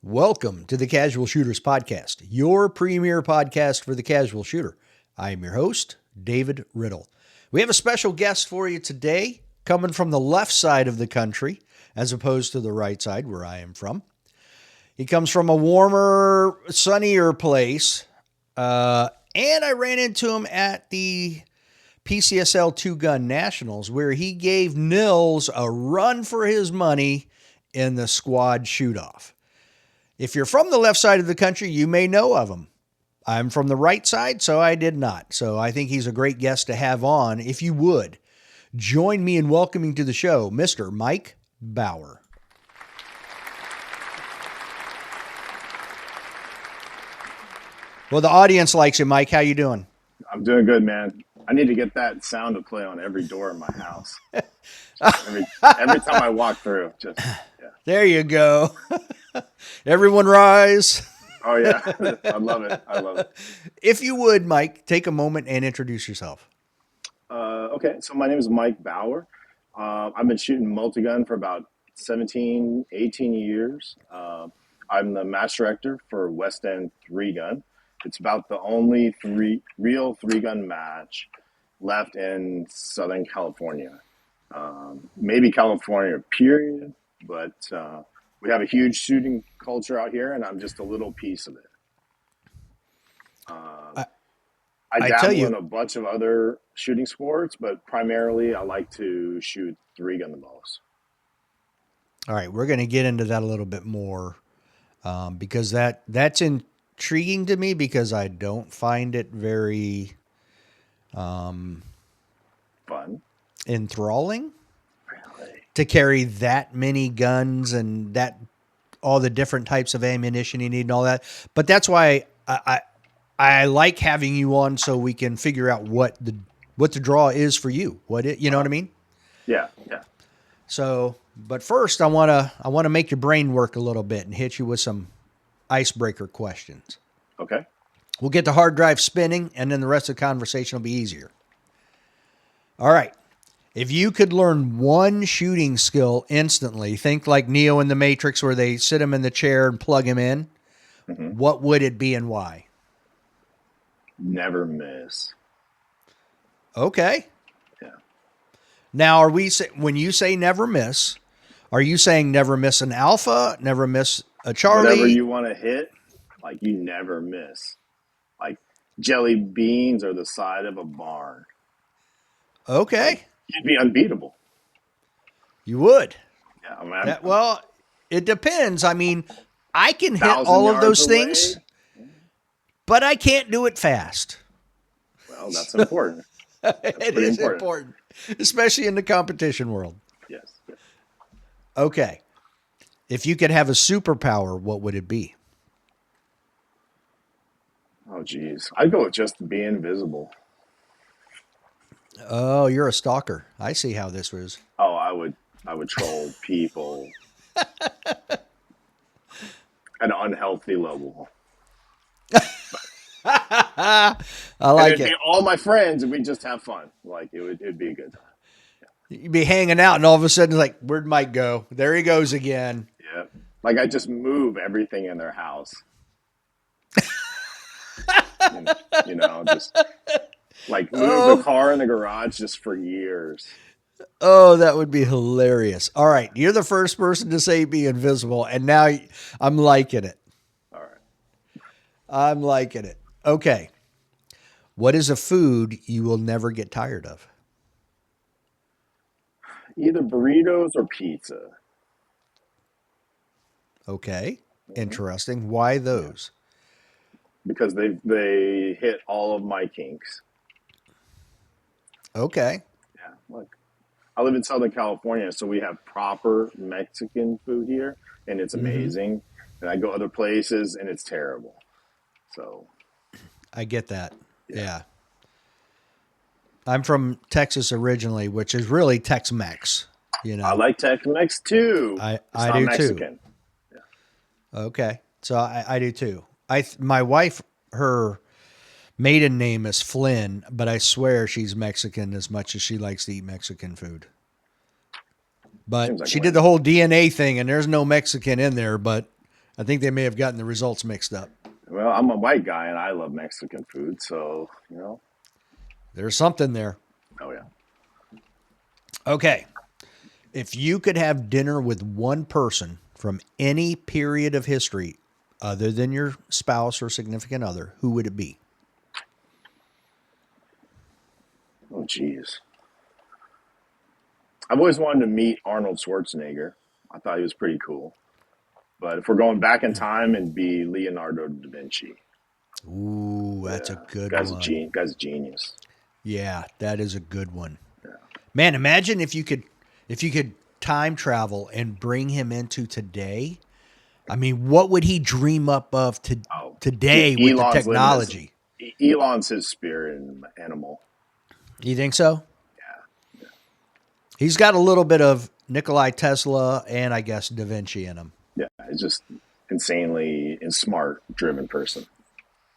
Welcome to the Casual Shooters Podcast, your premier podcast for the casual shooter. I am your host, David Riddle. We have a special guest for you today, coming from the left side of the country, as opposed to the right side where I am from. He comes from a warmer, sunnier place, and I ran into him at the PCSL Nationals, where he gave Nils a run for his money in the squad shootoff. If you're from the left side of the country, you may know of him. I'm from the right side, so I did not. So I think he's a great guest to have on. If you would, join me in welcoming to the show, Mr. Mike Bauer. Well, the audience likes you, Mike. How you doing? I'm doing good, man. I need to get that sound to play on every door in my house. every time I walk through, just yeah. There you go. Everyone rise. Oh yeah, I love it. I love it. If you would, Mike, take a moment and introduce yourself. Okay, so my name is Mike Bauer. I've been shooting multi-gun for about 17, 18 years. I'm the match director for West End 3-Gun. It's about the only real 3-gun match left in Southern California. Maybe California, period, but we have a huge shooting culture out here, and I'm just a little piece of it. I dabble in a bunch of other shooting sports, but primarily I like to shoot 3-gun the most. All right, we're going to get into that a little bit more because that's intriguing to me because I don't find it very fun, enthralling. Really? To carry that many guns and that all the different types of ammunition you need and all that. But that's why I like having you on so we can figure out what the draw is for you. You know what I mean? Yeah. So, but first I want to make your brain work a little bit and hit you with some icebreaker questions. Okay. We'll get the hard drive spinning and then the rest of the conversation will be easier. All right. If you could learn one shooting skill instantly, think like Neo in the Matrix where they sit him in the chair and plug him in, what would it be and why? Never miss. Okay. Yeah. Now, when you say never miss, are you saying never miss an alpha, never miss a Charlie? Whatever you want to hit, like you never miss. Like jelly beans or the side of a barn. Okay. You'd be unbeatable. You would. Yeah, well, it depends. I mean, I can hit all of those things, but I can't do it fast. Well, that's important. It is important, especially in the competition world. Yes. Okay. If you could have a superpower, what would it be? Oh, geez. I'd go with just being invisible. Oh, you're a stalker. I see how this was. Oh, I would troll people at an unhealthy level. I like it. Be all my friends, and we'd just have fun. Like it'd be a good time. Yeah. You'd be hanging out, and all of a sudden, like, where'd Mike go? There he goes again. Yeah, like I just move everything in their house. Just like move the car in the garage just for years. Oh, that would be hilarious. All right, you're the first person to say be invisible, and now I'm liking it. All right, I'm liking it. Okay. What is a food you will never get tired of? Either burritos or pizza. Okay. Interesting. Why those? Because they hit all of my kinks. Okay. Yeah. Look, I live in Southern California, so we have proper Mexican food here, and it's amazing. And I go other places, and it's terrible. So I get that. Yeah. I'm from Texas originally, which is really Tex-Mex. I like Tex-Mex too. I do Mexican. too. Yeah. Okay. So I do too. My wife, her maiden name is Flynn, but I swear she's Mexican as much as she likes to eat Mexican food. But she did the whole DNA thing, and there's no Mexican in there, but I think they may have gotten the results mixed up. Well, I'm a white guy and I love Mexican food, so There's something there. oh yeah. Okay. If you could have dinner with one person from any period of history other than your spouse or significant other, who would it be? Oh geez. I've always wanted to meet Arnold Schwarzenegger. I thought he was pretty cool. But if we're going back in time, it'd be Leonardo da Vinci. Ooh, that's a Yeah, good guy's one. guy's a genius. Yeah, that is a good one. Yeah. Man, imagine if you could time travel and bring him into today. I mean, what would he dream up of Oh, today with the Elon's living his technology? Elon's his spirit animal. You think so? Yeah, yeah, He's got a little bit of Nikolai Tesla and I guess Da Vinci in him. yeah. He's just insanely and smart, driven person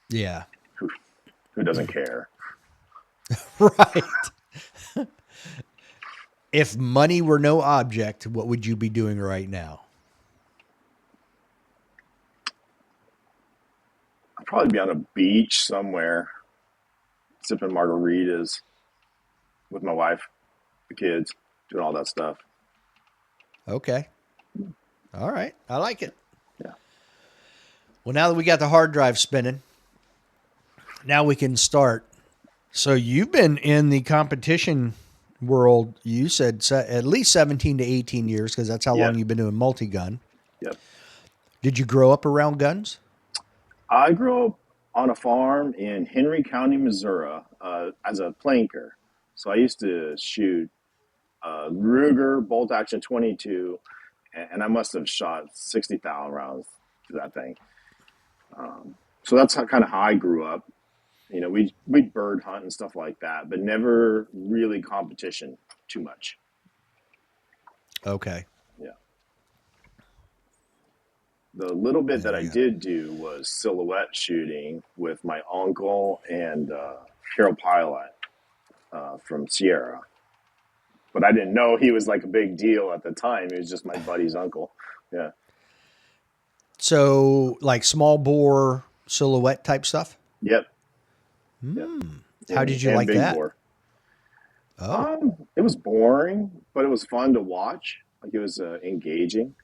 Yeah. who who doesn't care. Right. If money were no object, what would you be doing right now? I'd probably be on a beach somewhere, sipping margaritas with my wife, the kids, doing all that stuff. Okay. All right. I like it. Yeah. Well, now that we got the hard drive spinning, now we can start. So you've been in the competition world, you said at least 17 to 18 years because that's how long Yep. you've been doing multi-gun. Yep. Did you grow up around guns? I grew up on a farm in Henry County, Missouri, as a planker. So I used to shoot Ruger bolt action 22, and I must have shot 60,000 rounds to that thing. So that's kind of how I grew up. We'd bird hunt and stuff like that, but never really competition too much. Okay. Yeah. The little bit that There I you go. did do was silhouette shooting with my uncle and Harold Pilot from Sierra. But I didn't know he was like a big deal at the time. He was just my buddy's uncle. Yeah. So like small bore silhouette type stuff? Yep. Yep. How did you And like big that? bore. Oh, It was boring, but it was fun to watch. Like it was engaging,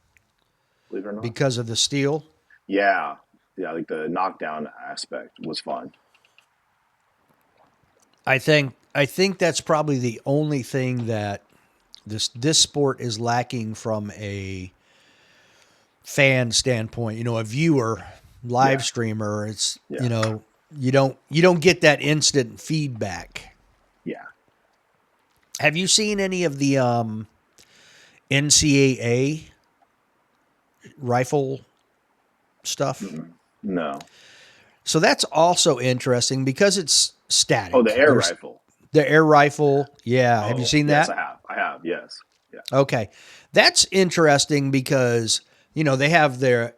believe it or not. because of the steel? Yeah. Yeah. Like the knockdown aspect was fun. I think that's probably the only thing that this sport is lacking from a fan standpoint. A viewer, live Yeah. streamer. It's Yeah. you don't get that instant feedback. Yeah. Have you seen any of the NCAA rifle stuff? No. So that's also interesting because it's static. Oh, the air There's rifle. the air rifle. Yeah. Have you Oh, seen yes, that? I have. I have. Yes. Yeah. Okay. That's interesting because, they have their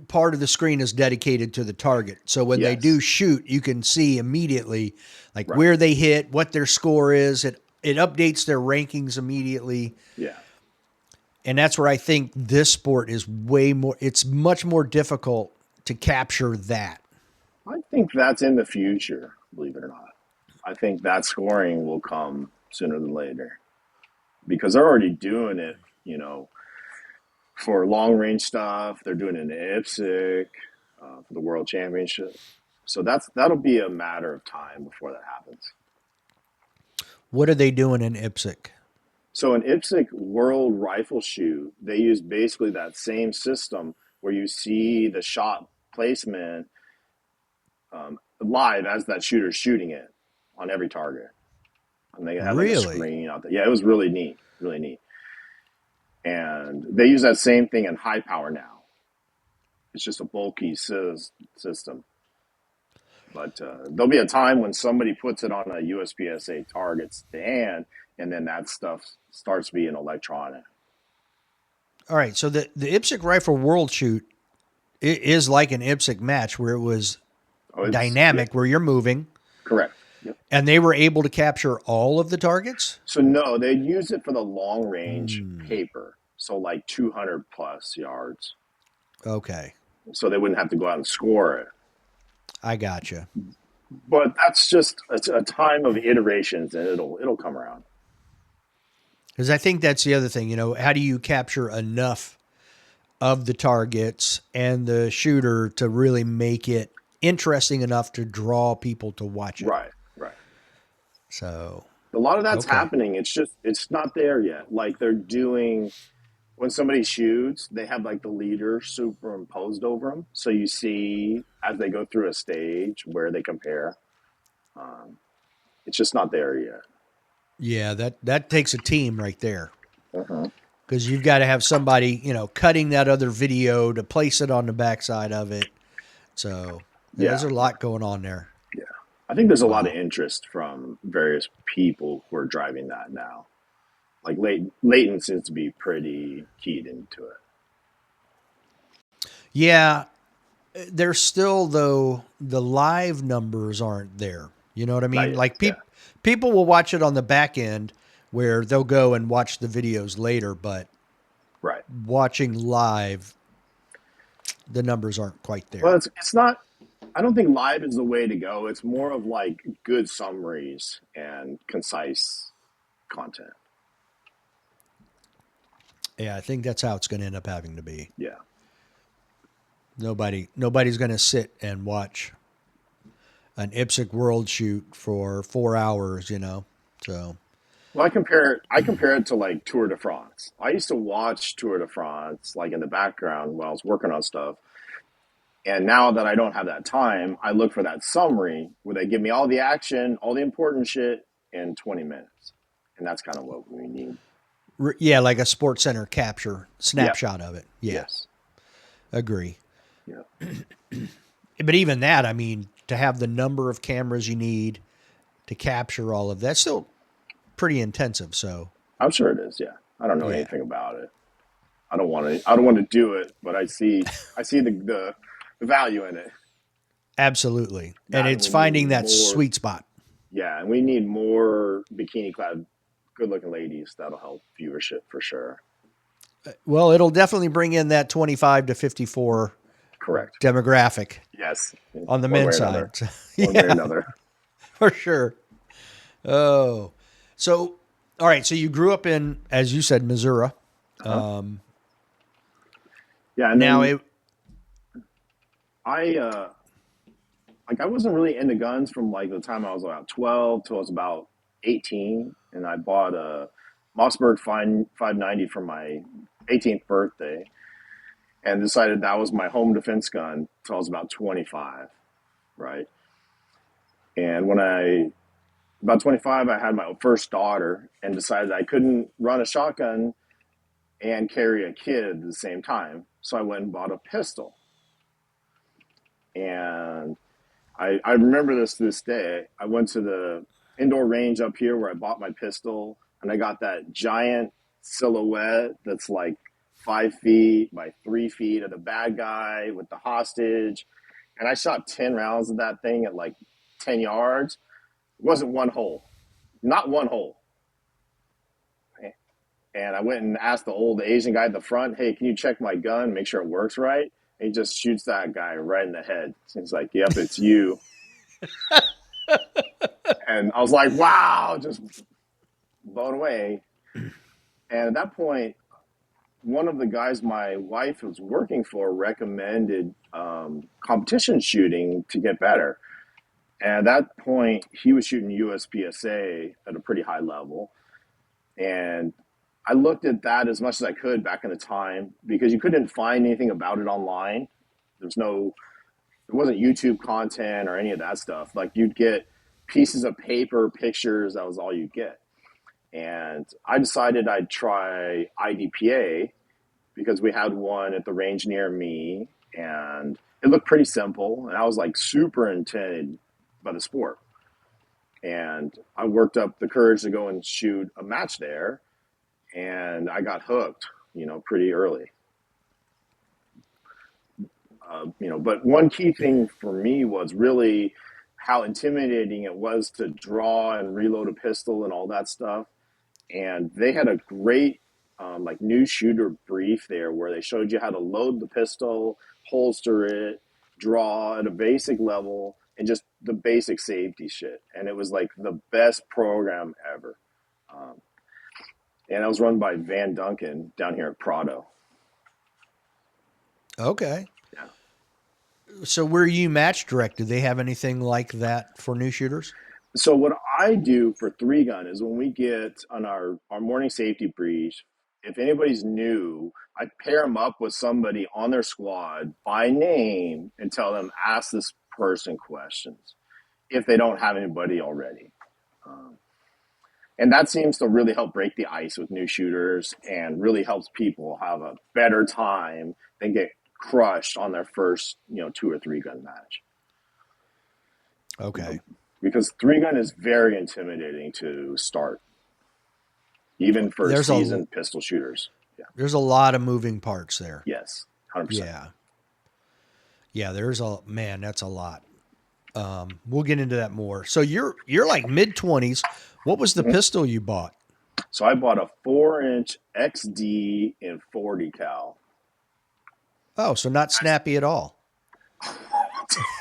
part of the screen is dedicated to the target. So when they do Yes. shoot, you can see immediately like Right. where they hit, what their score is. It updates their rankings immediately. Yeah. And that's where I think this sport is it's much more difficult to capture that. I think that's in the future, believe it or not. I think that scoring will come sooner than later because they're already doing it, for long range stuff. They're doing it in IPSC for the World Championship. So that'll be a matter of time before that happens. What are they doing in IPSC? So in IPSC World Rifle Shoot, they use basically that same system where you see the shot placement live as that shooter's shooting it on every target. And they had like a Really? screen out there. Yeah, it was really neat, really neat. And they use that same thing in high power now. It's just a bulky system. But there'll be a time when somebody puts it on a USPSA target stand, and then that stuff starts being electronic. All right. So the IPSC Rifle World Shoot is like an IPSC match where it was Oh, it's dynamic, where you're moving, correct. Yep. and they were able to capture all of the targets. So no, they'd use it for the long range paper. So like 200 plus yards. Okay. so they wouldn't have to go out and score it. I gotcha. But that's just a time of iterations, and it'll come around. Because I think that's the other thing. How do you capture enough of the targets and the shooter to really make it interesting enough to draw people to watch it? Right, right. So, A lot of that's okay. happening. It's not there yet. Like they're doing when somebody shoots, they have like the leader superimposed over them, so you see as they go through a stage where they compare. Um, it's just not there yet. Yeah, that takes a team right there. Uh-huh. Because you've got to have somebody, cutting that other video to place it on the backside of it. So there's Yeah, a lot going on there. yeah. I think there's a lot of Wow. interest from various people who are driving that now. Like Leighton seems to be pretty keyed into it. Yeah, there's still though the live numbers aren't there. You know what I Not mean? yet. Like Yeah. people will watch it on the back end where they'll go and watch the videos later, but Right. watching live, the numbers aren't quite Well, there. it's not. I don't think live is the way to go. It's more of like good summaries and concise content. Yeah, I think that's how it's going to end up having to be. Yeah. Nobody's going to sit and watch an IPSC world shoot for 4 hours. So Well, I compare it to like Tour de France. I used to watch Tour de France like in the background while I was working on stuff. And now that I don't have that time, I look for that summary where they give me all the action, all the important shit in 20 minutes. And that's kind of what we need. yeah, like a Sports Center capture Yeah. snapshot of it. Yeah, Yes. agree. Yeah. But even that, I mean, to have the number of cameras you need to capture all of that, still pretty intensive. So I'm sure it is. Yeah. I don't know yeah, anything about it. I don't want to do it, but I see the value in it. absolutely. And That and it's we need finding that more. sweet spot. Yeah, and we need more bikini clad, good looking ladies. That'll help viewership for sure. Well, it'll definitely bring in that 25 to 54 Correct. demographic Yes. on the One way men's or another. side. So, One way or yeah, another. for sure. Oh, so all right. So you grew up in, as you said, Missouri. Uh-huh. Um, Yeah, and now then it, I like I wasn't really into guns from like the time I was about 12 till I was about 18, and I bought a Mossberg 590 for my 18th birthday, and decided that was my home defense gun till I was about 25, right? And when I about 25, I had my first daughter and decided I couldn't run a shotgun and carry a kid at the same time. So I went and bought a pistol. And I remember this day. I went to the indoor range up here where I bought my pistol, and I got that giant silhouette that's like 5 feet by 3 feet of the bad guy with the hostage. And I shot 10 rounds of that thing at like 10 yards. It wasn't one hole, not one hole. And I went and asked the old Asian guy at the front, "Hey, can you check my gun, make sure it works right?" And he just shoots that guy right in the head. He's like, "Yep, it's you." And I was like, "Wow!" Just blown away. And at that point, one of the guys my wife was working for recommended competition shooting to get better. And at that point, he was shooting USPSA at a pretty high level. And I looked at that as much as I could back in the time because you couldn't find anything about it online. There's no, it wasn't YouTube content or any of that stuff. Like you'd get pieces of paper, pictures, that was all you'd get. And I decided I'd try IDPA because we had one at the range near me and it looked pretty simple. And I was like super intended by the sport. And I worked up the courage to go and shoot a match there and I got hooked, pretty early. But one key thing for me was really how intimidating it was to draw and reload a pistol and all that stuff. And they had a great like new shooter brief there where they showed you how to load the pistol, holster it, draw at a basic level, and just the basic safety shit. And it was like the best program ever. Um, and that was run by Van Duncan down here at Prado. Okay. Yeah. So where you match direct, do they have anything like that for new shooters? So what I do for three gun is when we get on our morning safety brief, if anybody's new, I pair them up with somebody on their squad by name and tell them ask this person questions if they don't have anybody already. Um, and that seems to really help break the ice with new shooters and really helps people have a better time than get crushed on their first, two or three gun match. Okay. Because three gun is very intimidating to start, even for There's a seasoned pistol shooters. Yeah. there's a lot of moving parts there. Yes. 100%. Yeah. Yeah, there's a man, that's a lot. We'll get into that more. So you're like mid-20s. What was the pistol you bought? So I bought a 4-inch XD in 40 cal. Oh, so not snappy at all.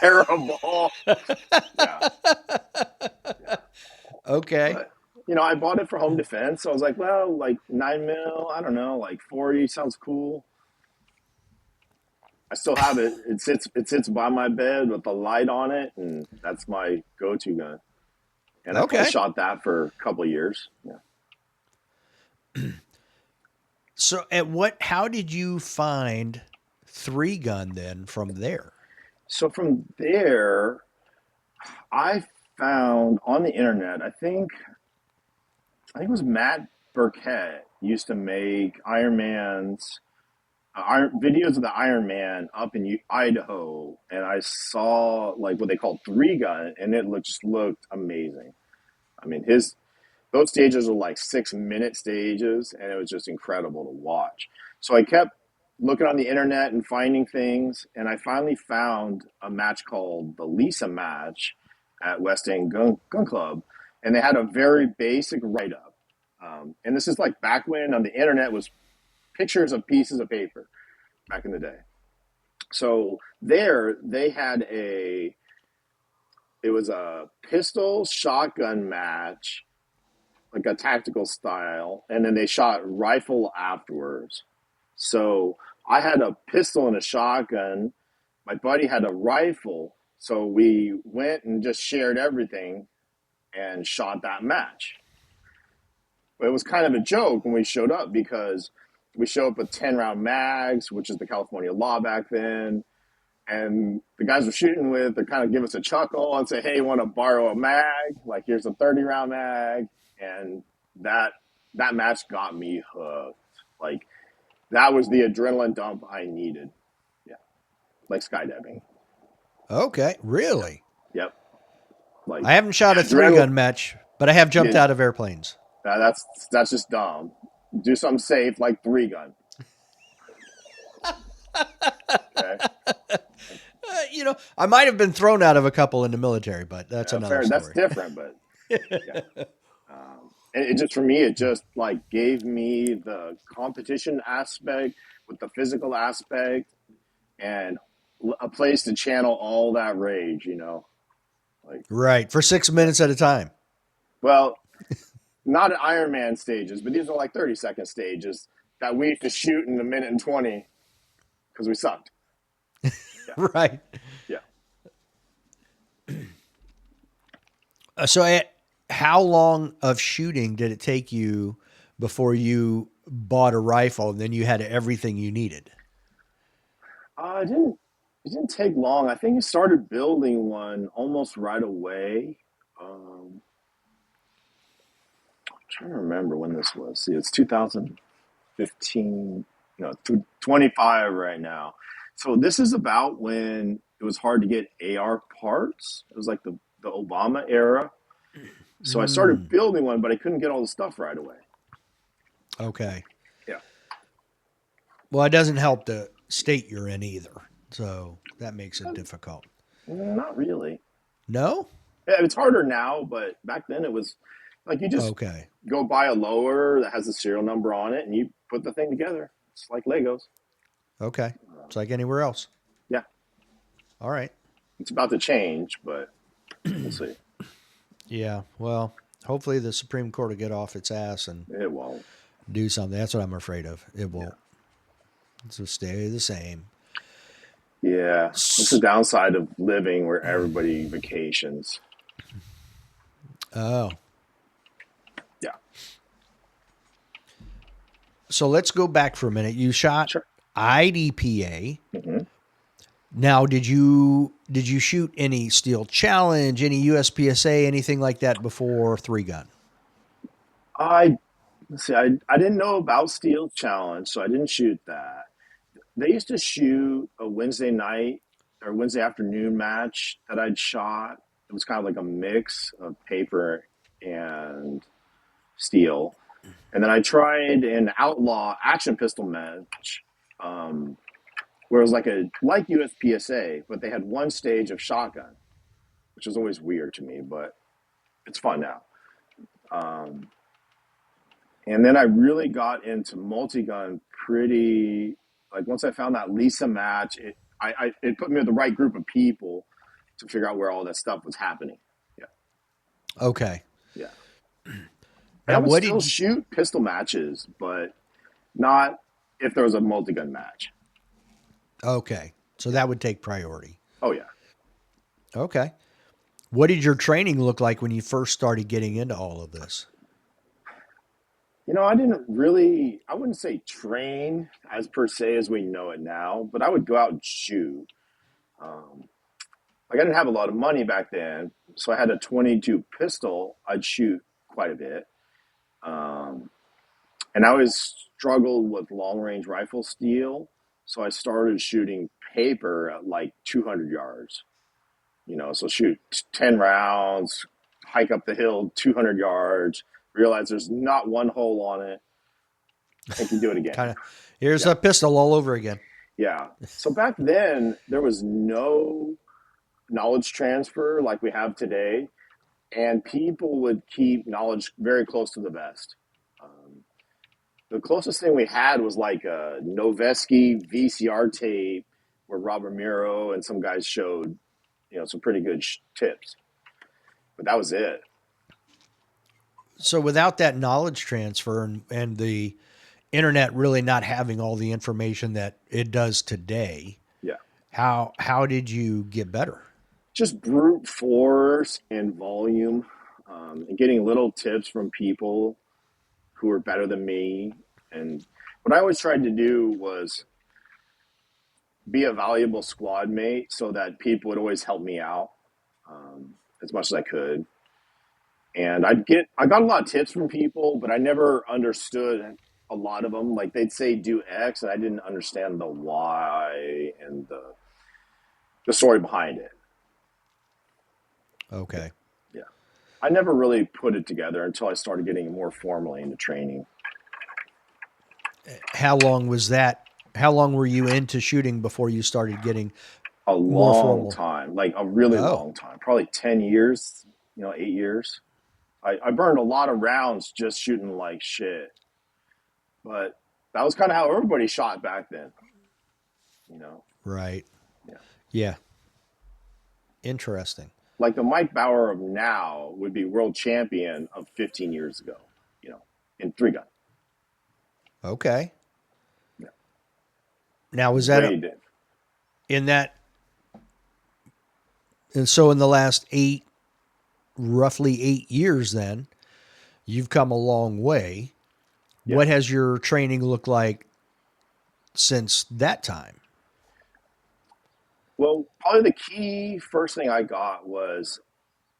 Terrible. Yeah. Okay. But, I bought it for home defense. So I was like, well, like 9 mil, I don't know, like 40 sounds cool. I still have it. It sits by my bed with the light on it, and that's my go-to gun. And I shot that for a couple of years. Yeah. So how did you find three gun then from there? So from there, I found on the internet, I think it was Matt Burkett used to make Iron Man's videos of the Iron Man up in Idaho, and I saw like what they called three gun, and it just looked amazing. I mean, those stages were like 6-minute stages, and it was just incredible to watch. So I kept looking on the internet and finding things, and I finally found a match called the Lisa match at West End Gun Club, and they had a very basic write-up. And this is like back when on the internet was pictures of pieces of paper back in the day. So there they had it was a pistol shotgun match, like a tactical style, and then they shot rifle afterwards. So I had a pistol and a shotgun. My buddy had a rifle. So we went and just shared everything and shot that match. But it was kind of a joke when we showed up because we show up with 10-round mags, which is the California law back then. And the guys we're shooting with, they kind of give us a chuckle and say, hey, you want to borrow a mag? Like, here's a 30-round mag. And that match got me hooked. Like, that was the adrenaline dump I needed. Yeah. Like skydiving. Okay. Really? Yep. Like, I haven't shot a three gun match, but I have jumped out of airplanes. That's just dumb. Do something safe like three gun. Okay. I might have been thrown out of a couple in the military, but that's another story. That's different, but yeah. And it just, for me, it just like gave me the competition aspect with the physical aspect and a place to channel all that rage, like right. For 6 minutes at a time. Well, not at Iron Man stages, but these are like 30-second stages that we used to shoot in a minute and 20 because we sucked. Yeah. Right. Yeah. So how long of shooting did it take you before you bought a rifle and then you had everything you needed? It didn't take long. I think I started building one almost right away. I'm trying to remember when this was. See, it's 2015, 25 right now. So this is about when it was hard to get AR parts. It was like the Obama era. So I started building one, but I couldn't get all the stuff right away. Okay. Yeah. Well, it doesn't help the state you're in either. So that makes it difficult. Not really. No? Yeah, it's harder now, but back then it was like you just go buy a lower that has a serial number on it and you put the thing together. It's like Legos. Okay. It's like anywhere else. All right. It's about to change, but we'll see. Yeah. Well, hopefully the Supreme Court will get off its ass and It won't. do something. That's what I'm afraid of. It Yeah. won't. It'll stay the same. Yeah. That's the downside of living where everybody vacations. Oh. Yeah. So let's go back for a minute. You shot Sure. IDPA. Hmm. Now, did you shoot any Steel Challenge, any USPSA, anything like that before Three Gun? I let's see. I didn't know about Steel Challenge, so I didn't shoot that. They used to shoot a Wednesday night or Wednesday afternoon match that I'd shot. It was kind of like a mix of paper and steel. And then I tried an outlaw action pistol match, um, where it was like USPSA, but they had one stage of shotgun, which is always weird to me, but it's fun now. Um, and then I really got into multi-gun pretty like once I found that Lisa match, it put me with the right group of people to figure out where all that stuff was happening. Yeah, Okay. yeah. And I Now, would what still did you? shoot pistol matches, but not if there was a multi-gun match. Okay. So Yeah. that would take priority. Oh yeah. Okay. What did your training look like when you first started getting into all of this? I didn't really, I wouldn't say train as per se as we know it now, but I would go out and shoot. Um, like I didn't have a lot of money back then, so I had a 22 pistol. I'd shoot quite a bit. Um, and I always struggled with long range rifle steel, so I started shooting paper at like 200 yards. So shoot 10 rounds, hike up the hill 200 yards, realize there's not one hole on it, and can do it again. Kind of, here's Yeah. a pistol all over again. Yeah. So back then, there was no knowledge transfer like we have today, and people would keep knowledge very close to the vest. Um, the closest thing we had was like a Noveski VCR tape where Rob Ramiro and some guys showed, some pretty good tips, but that was it. So without that knowledge transfer and the internet really not having all the information that it does today, Yeah. how did you get better? Just brute force and volume, and getting little tips from people who were better than me. And what I always tried to do was be a valuable squad mate so that people would always help me out, as much as I could. And I got a lot of tips from people, but I never understood a lot of them. Like they'd say do X, and I didn't understand the why and the story behind it. Okay. Yeah. I never really put it together until I started getting more formally into training. How long was that? How long were you into shooting before you started getting A more long formal? time, like a really Oh, long time, probably 10 years, 8 years. I burned a lot of rounds just shooting like shit, but that was kind of how everybody shot back then, you know? right. Yeah. Yeah. Interesting. Like the Mike Bauer of now would be world champion of 15 years ago, in three gun. Okay. Yeah. Now, was that Way did. in that? And so, in the last roughly 8 years, then you've come a long way. Yeah. What has your training looked like since that time? Well, probably the key first thing I got was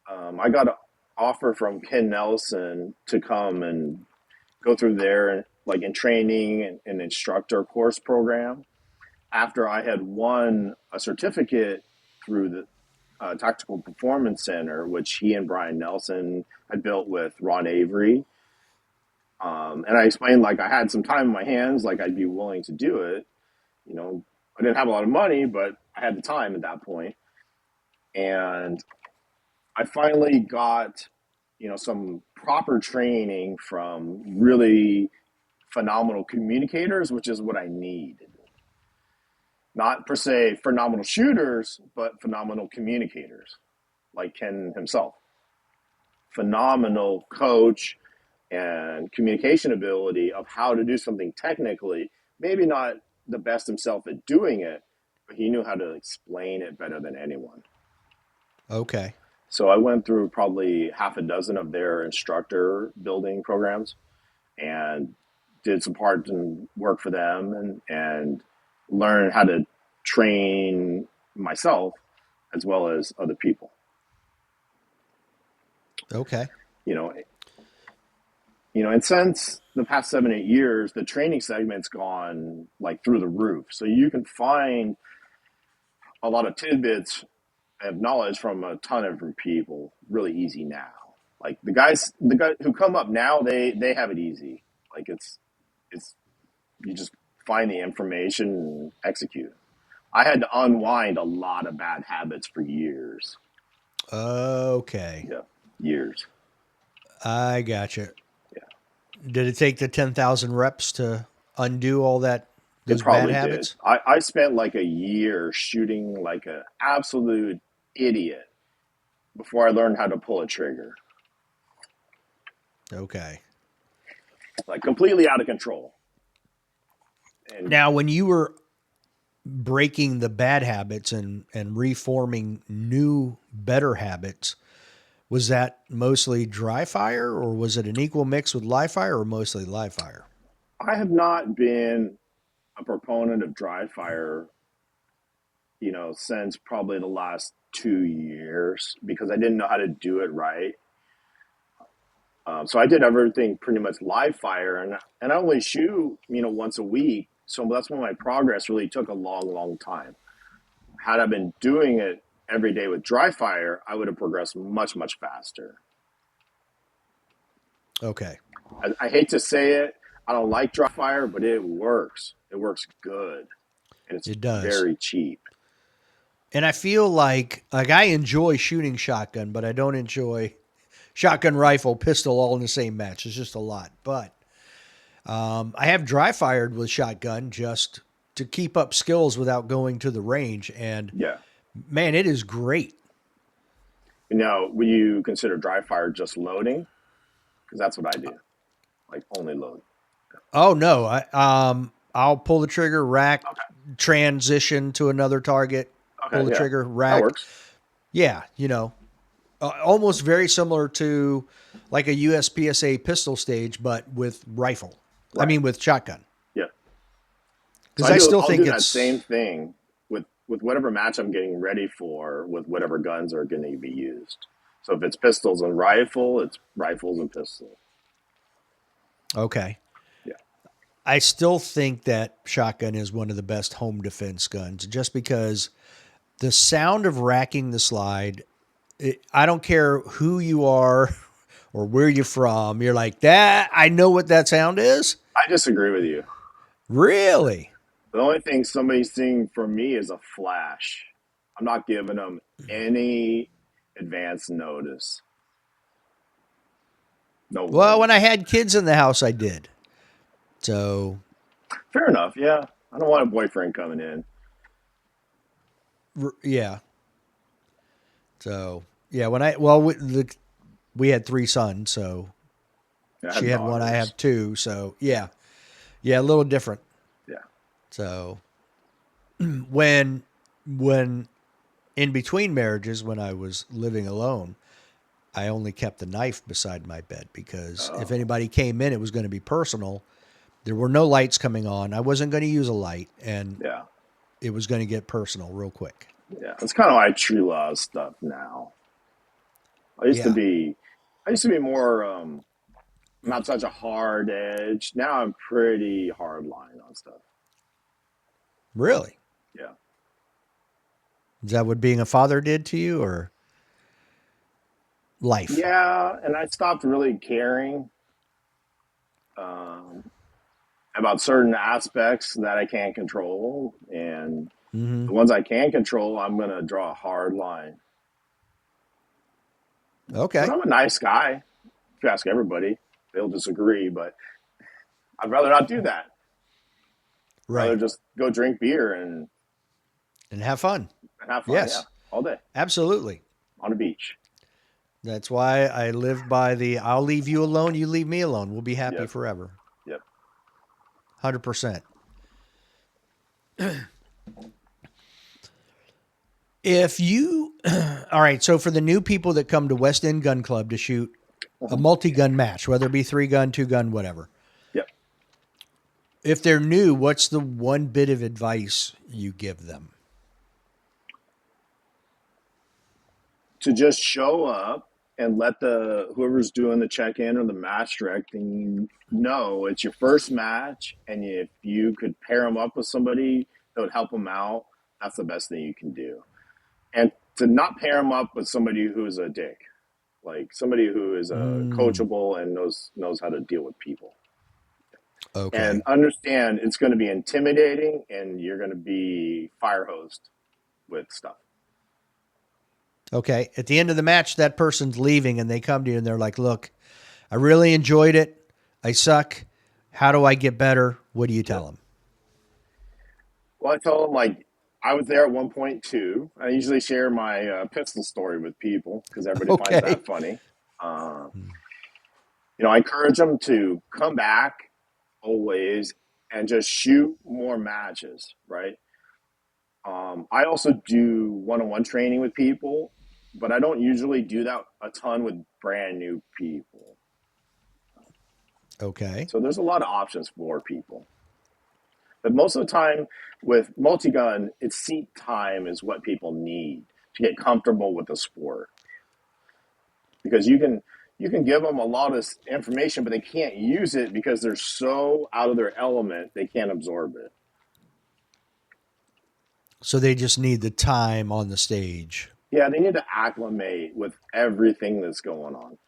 I got an offer from Ken Nelson to come and go through there and like in training and an instructor course program after I had won a certificate through the Tactical Performance Center, which he and Brian Nelson had built with Ron Avery. And I explained like I had some time in my hands, like I'd be willing to do it. I didn't have a lot of money, but I had the time at that point. And I finally got, some proper training from really phenomenal communicators, which is what I need. Not per se phenomenal shooters, but phenomenal communicators, like Ken himself. Phenomenal coach and communication ability of how to do something technically. Maybe not the best himself at doing it, but he knew how to explain it better than anyone. Okay. So I went through probably half a dozen of their instructor building programs and did some part and work for them and learned how to train myself as well as other people. Okay. You know, and since the past 7, 8 years, the training segment's gone like through the roof. So you can find a lot of tidbits of knowledge from a ton of different people really easy now. Like the guys who come up now, they have it easy. Like it's you just find the information and execute. I had to unwind a lot of bad habits for years. Okay. Yeah, years. I gotcha. Yeah, Did it take the 10,000 reps to undo all it those bad probably did. habits? I spent like a year shooting like an absolute idiot before I learned how to pull a trigger. Okay. Like completely out of control. And Now, when you were breaking the bad habits and reforming new, better habits, was that mostly dry fire or was it an equal mix with live fire or mostly live fire? I have not been a proponent of dry fire, since probably the last 2 years because I didn't know how to do it right. So I did everything pretty much live fire, and I only shoot, once a week. So that's when my progress really took a long, long time. Had I been doing it every day with dry fire, I would have progressed much, much faster. Okay. I hate to say it, I don't like dry fire, but it works. It works good, and it's It does. very cheap. And I feel like I enjoy shooting shotgun, but I don't enjoy shotgun, rifle, pistol all in the same match. It's just a lot. But I have dry fired with shotgun just to keep up skills without going to the range. And Yeah. man, it is great. Now, would you consider dry fire just loading? Because that's what I do, like only load. Oh no, I'll pull the trigger, rack, Okay. transition to another target, pull Okay. the Yeah, trigger, that rack. works. Yeah, almost very similar to like a USPSA pistol stage, but with rifle. I Right. mean, with shotgun. Yeah. So Because I still I'll think do that same it's thing with whatever match I'm getting ready for, with whatever guns are going to be used. So if it's pistols and rifle, it's rifles and pistols. okay. Yeah. I still think that shotgun is one of the best home defense guns just because the sound of racking the slide, I don't care who you are or where you're from, you're like, that, I know what that sound is. I disagree with you. Really? The only thing somebody's seeing from me is a flash. I'm not giving them any advance notice. No Well, when warning. I had kids in the house, I did. So, Fair enough. Yeah. I don't want a boyfriend coming in. yeah. So, yeah, we had three sons, so I she have had one, I daughters. have two. So, yeah. Yeah, a little different. Yeah. So, when when in between marriages when I was living alone, I only kept the knife beside my bed because if Oh, anybody came in, it was going to be personal. There were no lights coming on. I wasn't going to use a light, and yeah. it was going to get personal real quick. Yeah. That's kind of why I treat a lot of stuff now. I used to Yeah. be, I used to be more, not such a hard edge. Now I'm pretty hard line on stuff. Really? Yeah. Is that what being a father did to you or life? Yeah. And I stopped really caring um, about certain aspects that I can't control. And Mm-hmm. the ones I can control, I'm going to draw a hard line. But Okay. I'm a nice guy. If you ask everybody, they'll disagree, but I'd rather not do that. I'd rather Right. just go drink beer and And have fun. and have fun. Yeah, Yes, all day absolutely. on the beach. That's why I live by the I'll leave you alone, you leave me alone. We'll be happy Yep, forever. yep. 100%. If you, all right, so for the new people that come to West End Gun Club to shoot a Mhm. multi gun match, whether it be 3 gun, 2 gun, whatever, Yep. if they're new, what's the one bit of advice you give them? To just show up and let the whoever's doing the check-in or the match directing know it's your first match, and if you could pair them up with somebody that would help them out, that's the best thing you can do. And to not pair them up with somebody who is a dick, like somebody who is Mm, coachable and knows how to deal with people. And okay. understand it's going to be intimidating, and you're going to be fire hosed with stuff. Okay. At the end of the match, that person's leaving and they come to you and they're like, look, I really enjoyed it. I suck. How do I get better? What do you Yep. tell them? Well, I tell them like I was there at one point too. I usually share my pistol story with people because everybody finds Okay. that funny. Uh, I encourage them to come back always and just shoot more matches. Right. I also do one-on-one training with people, but I don't usually do that a ton with brand new people. Okay. So there's a lot of options for people. But most of the time with multi-gun, it's seat time is what people need to get comfortable with the sport. Because you can give them a lot of information, but they can't use it because they're so out of their element, they can't absorb it. So they just need the time on the stage. Yeah, they need to acclimate with everything that's going on.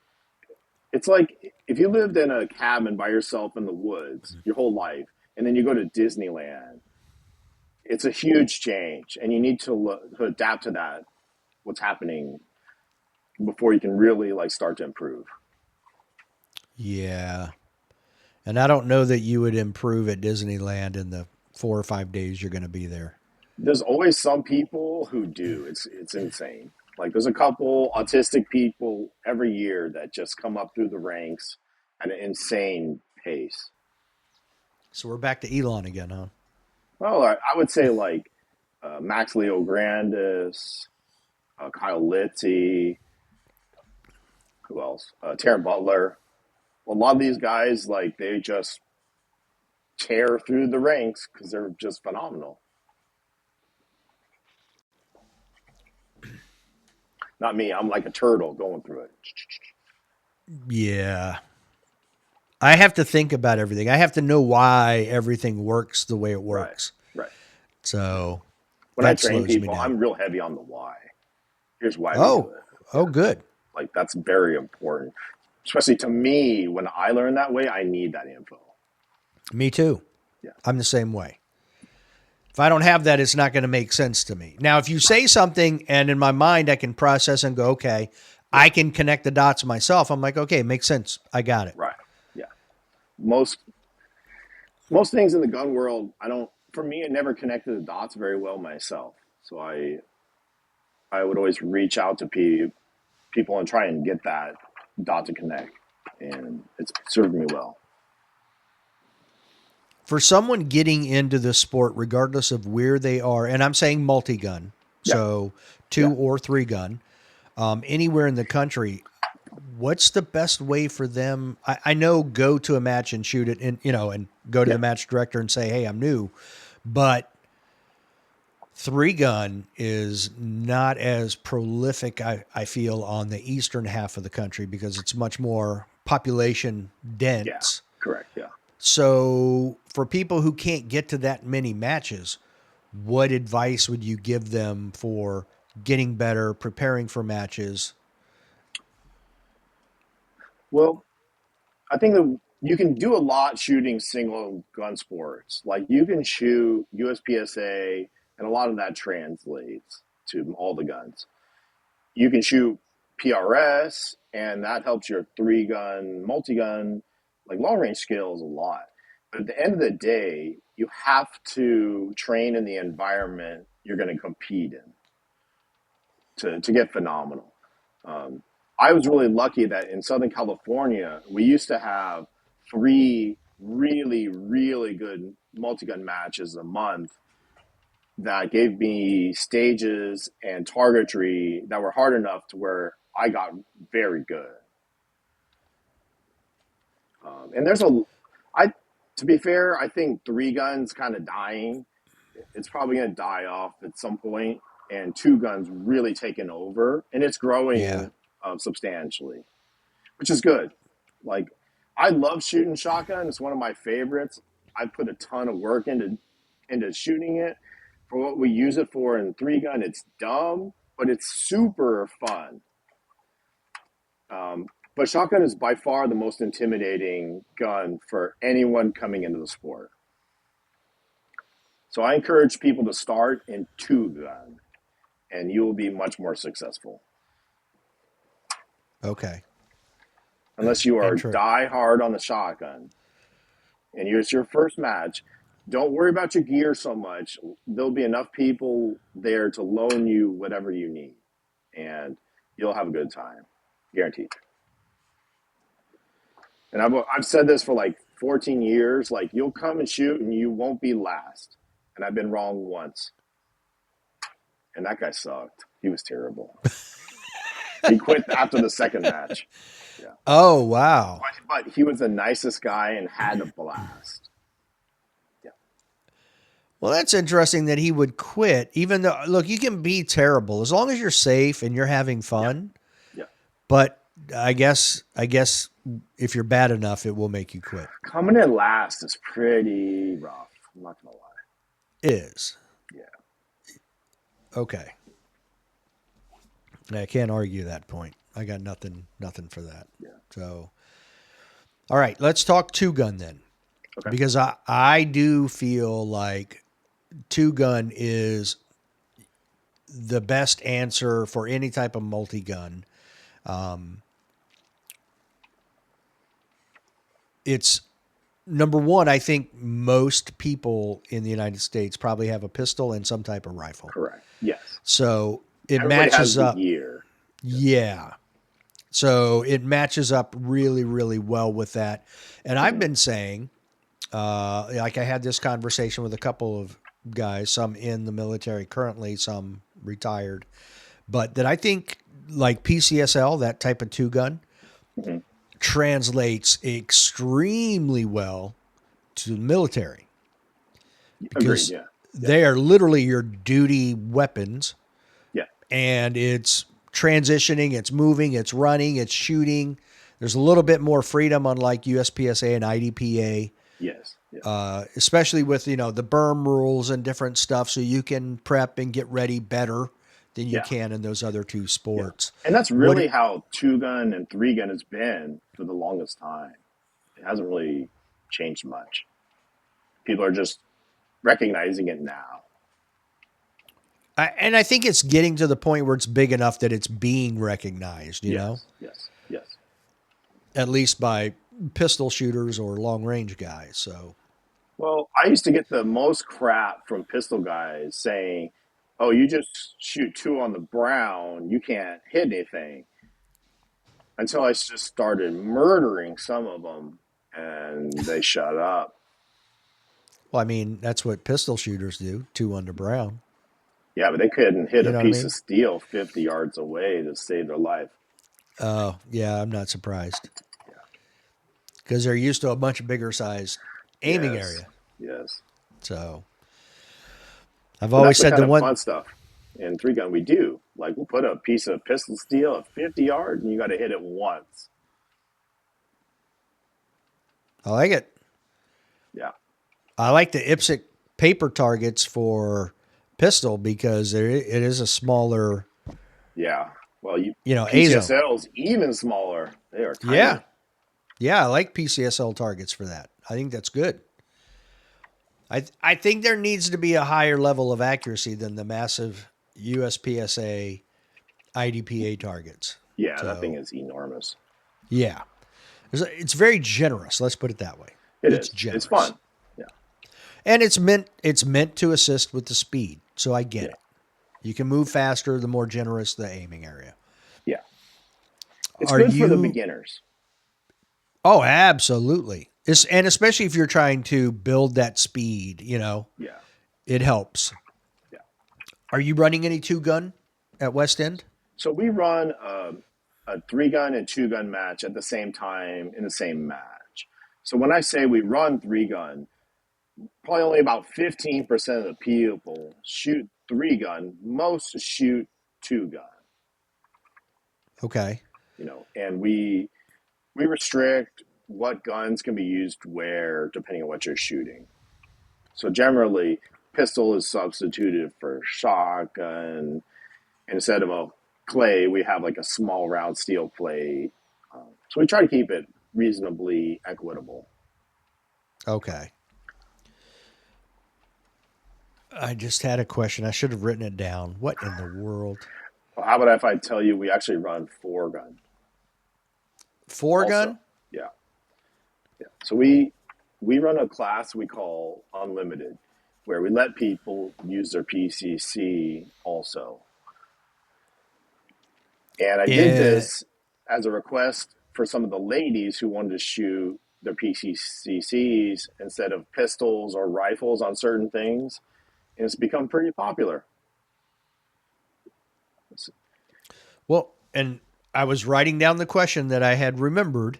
It's like if you lived in a cabin by yourself in the woods your whole life, and then you go to Disneyland, it's a huge change, and you need to adapt to that. What's happening before you can really like start to improve. Yeah. And I don't know that you would improve at Disneyland in the 4 or 5 days you're going to be there. There's always some people who do. It's insane. Like there's a couple autistic people every year that just come up through the ranks at an insane pace. So we're back to Elon again, huh? Well, I would say like Max Leo Grandis, Kyle Litzy, who else? Taryn Butler. Well, a lot of these guys, like they just tear through the ranks because they're just phenomenal. Not me. I'm like a turtle going through it. Yeah. I have to think about everything. I have to know why everything works the way it Right, works. right. So When I that train slows me people, down. I'm real heavy on the why. Here's why we do Oh, it. oh, Yeah, good. like that's very important, especially to me. When I learn that way, I need that info. Me too. Yeah, I'm the same way. If I don't have that, it's not going to make sense to me. Now, if you say something and in my mind I can process and go, okay, yeah, I can connect the dots myself. I'm like, okay, it makes sense. I got it. right. Yeah, most most things in the gun world, I don't. For me, I never connected the dots very well myself. So I would always reach out to people and try and get that dot to connect, and it's served me well. For someone getting into the sport, regardless of where they are, and I'm saying multi gun, Yeah, so yeah. 2 or 3 gun, anywhere in the country, what's the best way for them? I know go to a match and shoot it, and and go to Yeah. the match director and say, "Hey, I'm new," but 3 gun is not as prolific. I feel on the eastern half of the country because it's much more population Yeah. dense. Correct. Yeah. So for people who can't get to that many matches, what advice would you give them for getting better, preparing for matches? Well, I think that you can do a lot shooting single gun sports. Like you can shoot USPSA, and a lot of that translates to all the guns. You can shoot PRS, and that helps your 3 gun, multi gun, like long range skills a lot. But at the end of the day, you have to train in the environment you're going to compete in to get phenomenal. Um, I was really lucky that in Southern California, we used to have three really, really good multi-gun matches a month that gave me stages and targetry that were hard enough to where I got very good. And there's I, to be fair, I think three guns kind of dying. It's probably going to die off at some point, and two guns really taking over, and it's Yeah. growing substantially, which is good. Like, I love shooting shotgun; it's one of my favorites. I put a ton of work into shooting it. For what we use it for in three gun, it's dumb, but it's super fun. But shotgun is by far the most intimidating gun for anyone coming into the sport. So I encourage people to start in two gun, and you will be much more successful. Okay. Unless you are Intro. die hard on the shotgun, and it's your first match, don't worry about your gear so much. There'll be enough people there to loan you whatever you need, and you'll have a good time, guaranteed. And I've said this for like 14 years. Like, you'll come and shoot, and you won't be last. And I've been wrong once. And that guy sucked. He was terrible. He quit after the second match. Yeah. Oh, wow. But he was the nicest guy and had a blast. Yeah. Well, that's interesting that he would quit, even though, look, you can be terrible as long as you're safe and you're having fun. Yeah. But I guess if you're bad enough, it will make you quit. Coming in last is pretty rough. I'm not going to lie. It is. Yeah. Okay. I can't argue that point. I got nothing for that. Yeah. So, all right, let's talk two gun then. Okay. Because I do feel like two gun is the best answer for any type of multi gun. It's number one. I think most people in the United States probably have a pistol and some type of rifle. Correct. Yes. So it Everybody has matches the up. gear. Yeah. So it matches up really, really well with that. And I've been saying, like I had this conversation with a couple of guys, some in the military currently, some retired, but that I think like PCSL, that type of two gun, translates extremely well to the military because Agreed. Yeah. they are literally your duty weapons. Yeah. And it's transitioning, it's moving, it's running, it's shooting. There's a little bit more freedom, unlike USPSA and IDPA. Yes. Especially with the berm rules and different stuff, so you can prep and get ready better than you can in those other two sports. And that's really how two gun and three gun has been for the longest time. It hasn't really changed much. People are just recognizing it now. And I think it's getting to the point where it's big enough that it's being recognized, you know? Yes. At least by pistol shooters or long range guys. So, well, I used to get the most crap from pistol guys saying, "Oh, you just shoot two on the brown, you can't hit anything." Until I just started murdering some of them, and they shut up. well, I mean, that's what pistol shooters do, two under brown. Yeah, but they couldn't hit You know a what I piece mean? of steel 50 yards away to save their life. Oh, yeah, I'm not surprised. Because they're used to a much bigger size aiming area. Yes. So I've always said the one fun stuff in three gun we do. Like, we'll put a piece of pistol steel at 50 yards, and you got to hit it once. I like it. Yeah. I like the IPSC paper targets for pistol because it is a smaller. Yeah. Well, AZO. PCSL's even smaller. They are tiny. Yeah, I like PCSL targets for that. I think that's good. I think there needs to be a higher level of accuracy than the massive USPSA IDPA targets. Yeah, that thing is enormous. Yeah. It's very generous. Let's put it that way. It It's is. It's generous. fun. Yeah. And it's meant to assist with the speed. So I get Yeah. it. You can move faster the more generous the aiming area. Yeah. It's Are good for the you beginners. Oh, absolutely. And especially if you're trying to build that speed, Yeah. it helps. Yeah. Are you running any two gun at West End? So we run a three gun and two gun match at the same time in the same match. So when I say we run three gun, probably only about 15% of the people shoot three gun. Most shoot two gun, Okay. and we restrict what guns can be used where depending on what you're shooting. So generally, pistol is substituted for shotgun. Instead of a clay, we have like a small round steel plate. So we try to keep it reasonably equitable. Okay. I just had a question. I should have written it down. What in the world? Well, how about if I tell you we actually run four gun Four also? gun? Yeah, yeah. So we run a class we call unlimited, where we let people use their PCC also. And I did Eh, this as a request for some of the ladies who wanted to shoot their PCCs instead of pistols or rifles on certain things. And it's become pretty popular. well, and I was writing down the question that I had remembered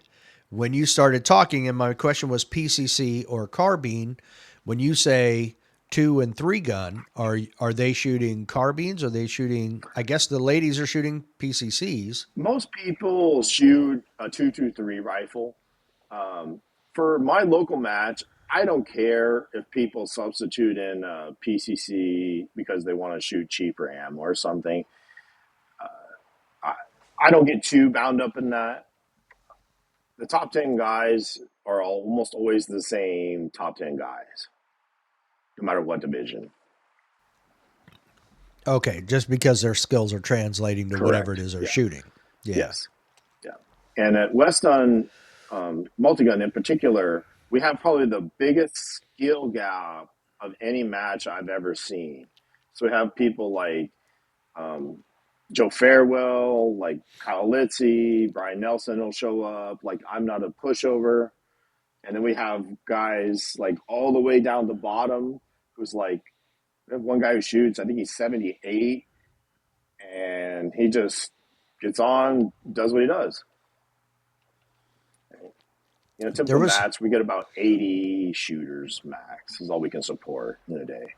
when you started talking, and my question was PCC or carbine. When you say two and three gun, are they shooting carbines? Are they shooting? I guess the ladies are shooting PCCs. Most people shoot a 223 rifle. Um, for my local match, I don't care if people substitute in PCC because they want to shoot cheaper ammo or something. I, I don't get too bound up in that. The top 10 guys are almost always the same top 10 guys, no matter what division. Okay, just because their skills are translating to whatever it Correct. is they're Yeah. shooting. Yeah. Yes. Yeah. And at Weston Multigun in particular, we have probably the biggest skill gap of any match I've ever seen. So we have people like um, Joe Farewell, like Kyle Litzy, Brian Nelson will show up. Like I'm not a pushover. And then we have guys like all the way down the bottom who's like, we have one guy who shoots, I think he's 78, and he just gets on, does what he does. There Typical was match, we get about 80 shooters max is all we can support in a day.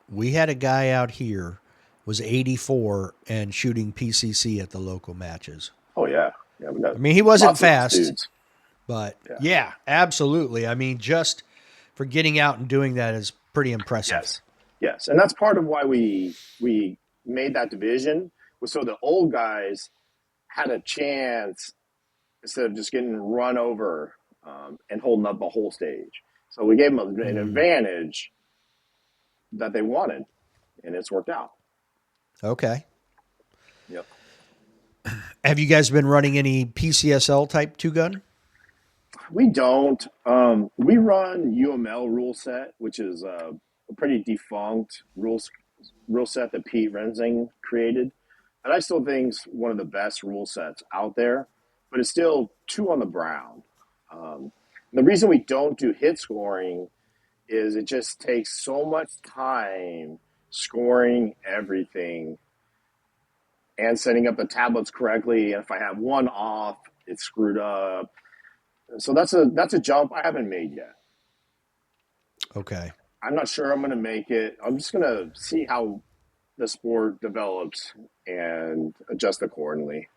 we had a guy out here was 84 and shooting PCC at the local matches. Oh, yeah. Yeah, we got I mean, he wasn't lots of those fast, dudes. but Yeah. yeah, absolutely. I mean, just for getting out and doing that is pretty impressive. Yes. Yes. And that's part of why we made that division was so the old guys had a chance instead of just getting run over and holding up the whole stage. So we gave them an Mm, advantage that they wanted, and it's worked out. okay. Yep. Have you guys been running any PCSL type two gun? We don't. We run UML rule set, which is a pretty defunct rule set that Pete Rensing created, and I still think it's one of the best rule sets out there. But it's still two on the brown. The reason we don't do hit scoring is it just takes so much time scoring everything and setting up the tablets correctly. And if I have one off, it's screwed up. So that's a jump I haven't made yet. Okay. I'm not sure I'm going to make it. I'm just going to see how the sport develops and adjust accordingly.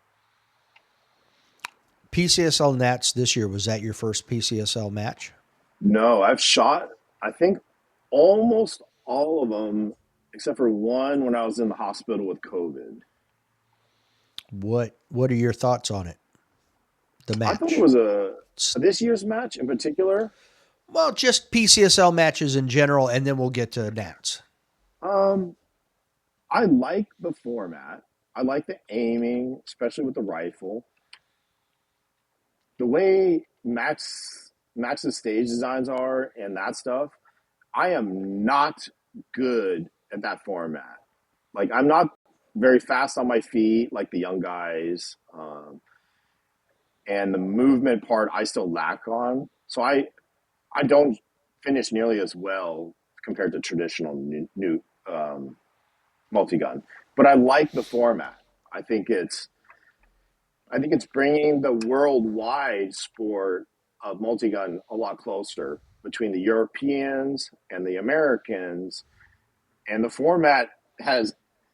PCSL Nats this year, was that your first PCSL match? No, I've shot, I think, almost all of them except for one when I was in the hospital with COVID. What are your thoughts on it? The I thought it match? was a this year's match in particular. Well, just PCSL matches in general, and then we'll get to Nats. Um, I like the format. I like the aiming, especially with the rifle. The way match match the stage designs are and that stuff, I am not good at that format. Like I'm not very fast on my feet like the young guys, and the movement part I still lack on. So I don't finish nearly as well compared to traditional new multi gun. But I like the format. I think it's I think it's bringing the worldwide sport of multi gun a lot closer between the Europeans and the Americans, and the format has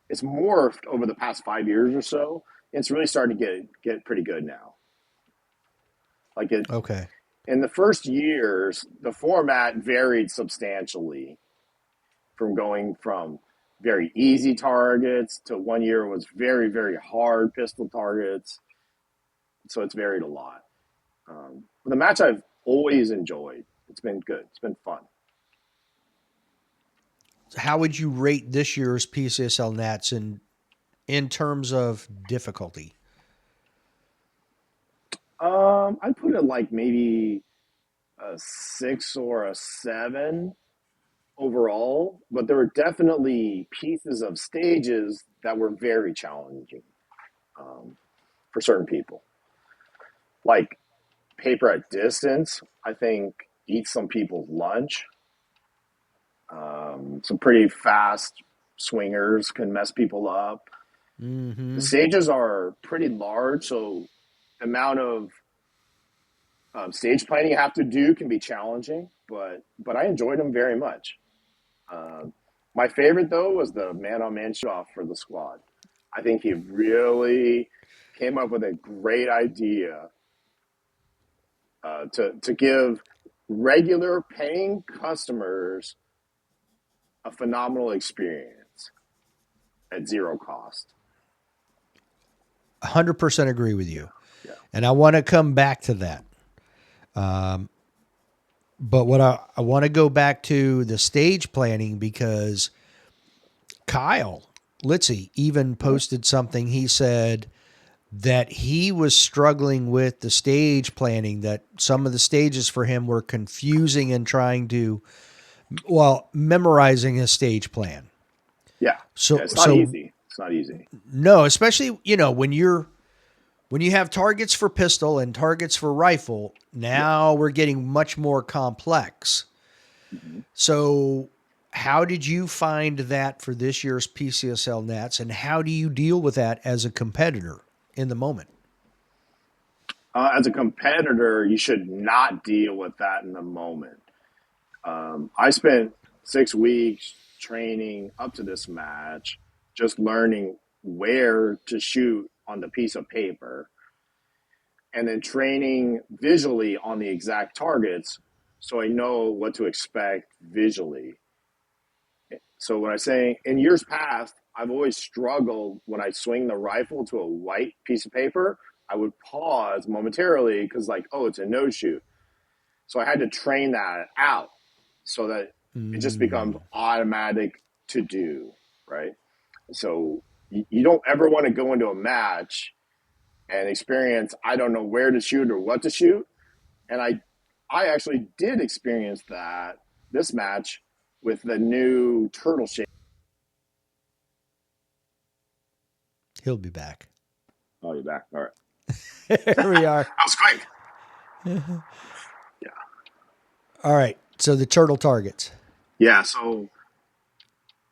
it's morphed over the past 5 years or so. It's really starting to get pretty good now. Like it Okay. in the first years, the format varied substantially from going from very easy targets to one year was very hard pistol targets. So it's varied a lot. But the match I've always enjoyed. It's been good. It's been fun. How would you rate this year's PCSL Nats in terms of difficulty? I put it like maybe a 6 or a 7 overall, but there were definitely pieces of stages that were very challenging for certain people. Like paper at distance, I think eats some people's lunch. Some pretty fast swingers can mess people up. The Mm-hmm. stages are pretty large, so the amount of stage planning you have to do can be challenging. But I enjoyed them very much. My favorite though was the man-on-man shootoff for the squad. I think he really came up with a great idea to give regular paying customers a phenomenal experience at zero cost. 100% agree with you. Yeah. And I want to come back to that. But what I want to go back to the stage planning because Kyle Litzy even posted something. He said that he was struggling with the stage planning, that some of the stages for him were confusing and trying to, well, memorizing a stage plan. Yeah. So, Yeah, it's not so easy. It's not easy. no, especially, when you have targets for pistol and targets for rifle, Yeah. now we're getting much more complex. Mhm. So, how did you find that for this year's PCSL Nats, and how do you deal with that as a competitor in the moment? As a competitor, you should not deal with that in the moment. I spent 6 weeks training up to this match, just learning where to shoot on the piece of paper, and then training visually on the exact targets so I know what to expect visually. So when I say in years past, I've always struggled when I swing the rifle to a white piece of paper. I would pause momentarily because, like, oh, it's a no shoot. So I had to train that out so that it just becomes Mm. automatic to do, right? So you don't ever want to go into a match and experience, I don't know where to shoot or what to shoot. And I actually did experience that this match with the new turtle shape. He'll be back. Oh, you're back. All right. Here we are. That was quick. Yeah. All right. So the turtle targets. Yeah. So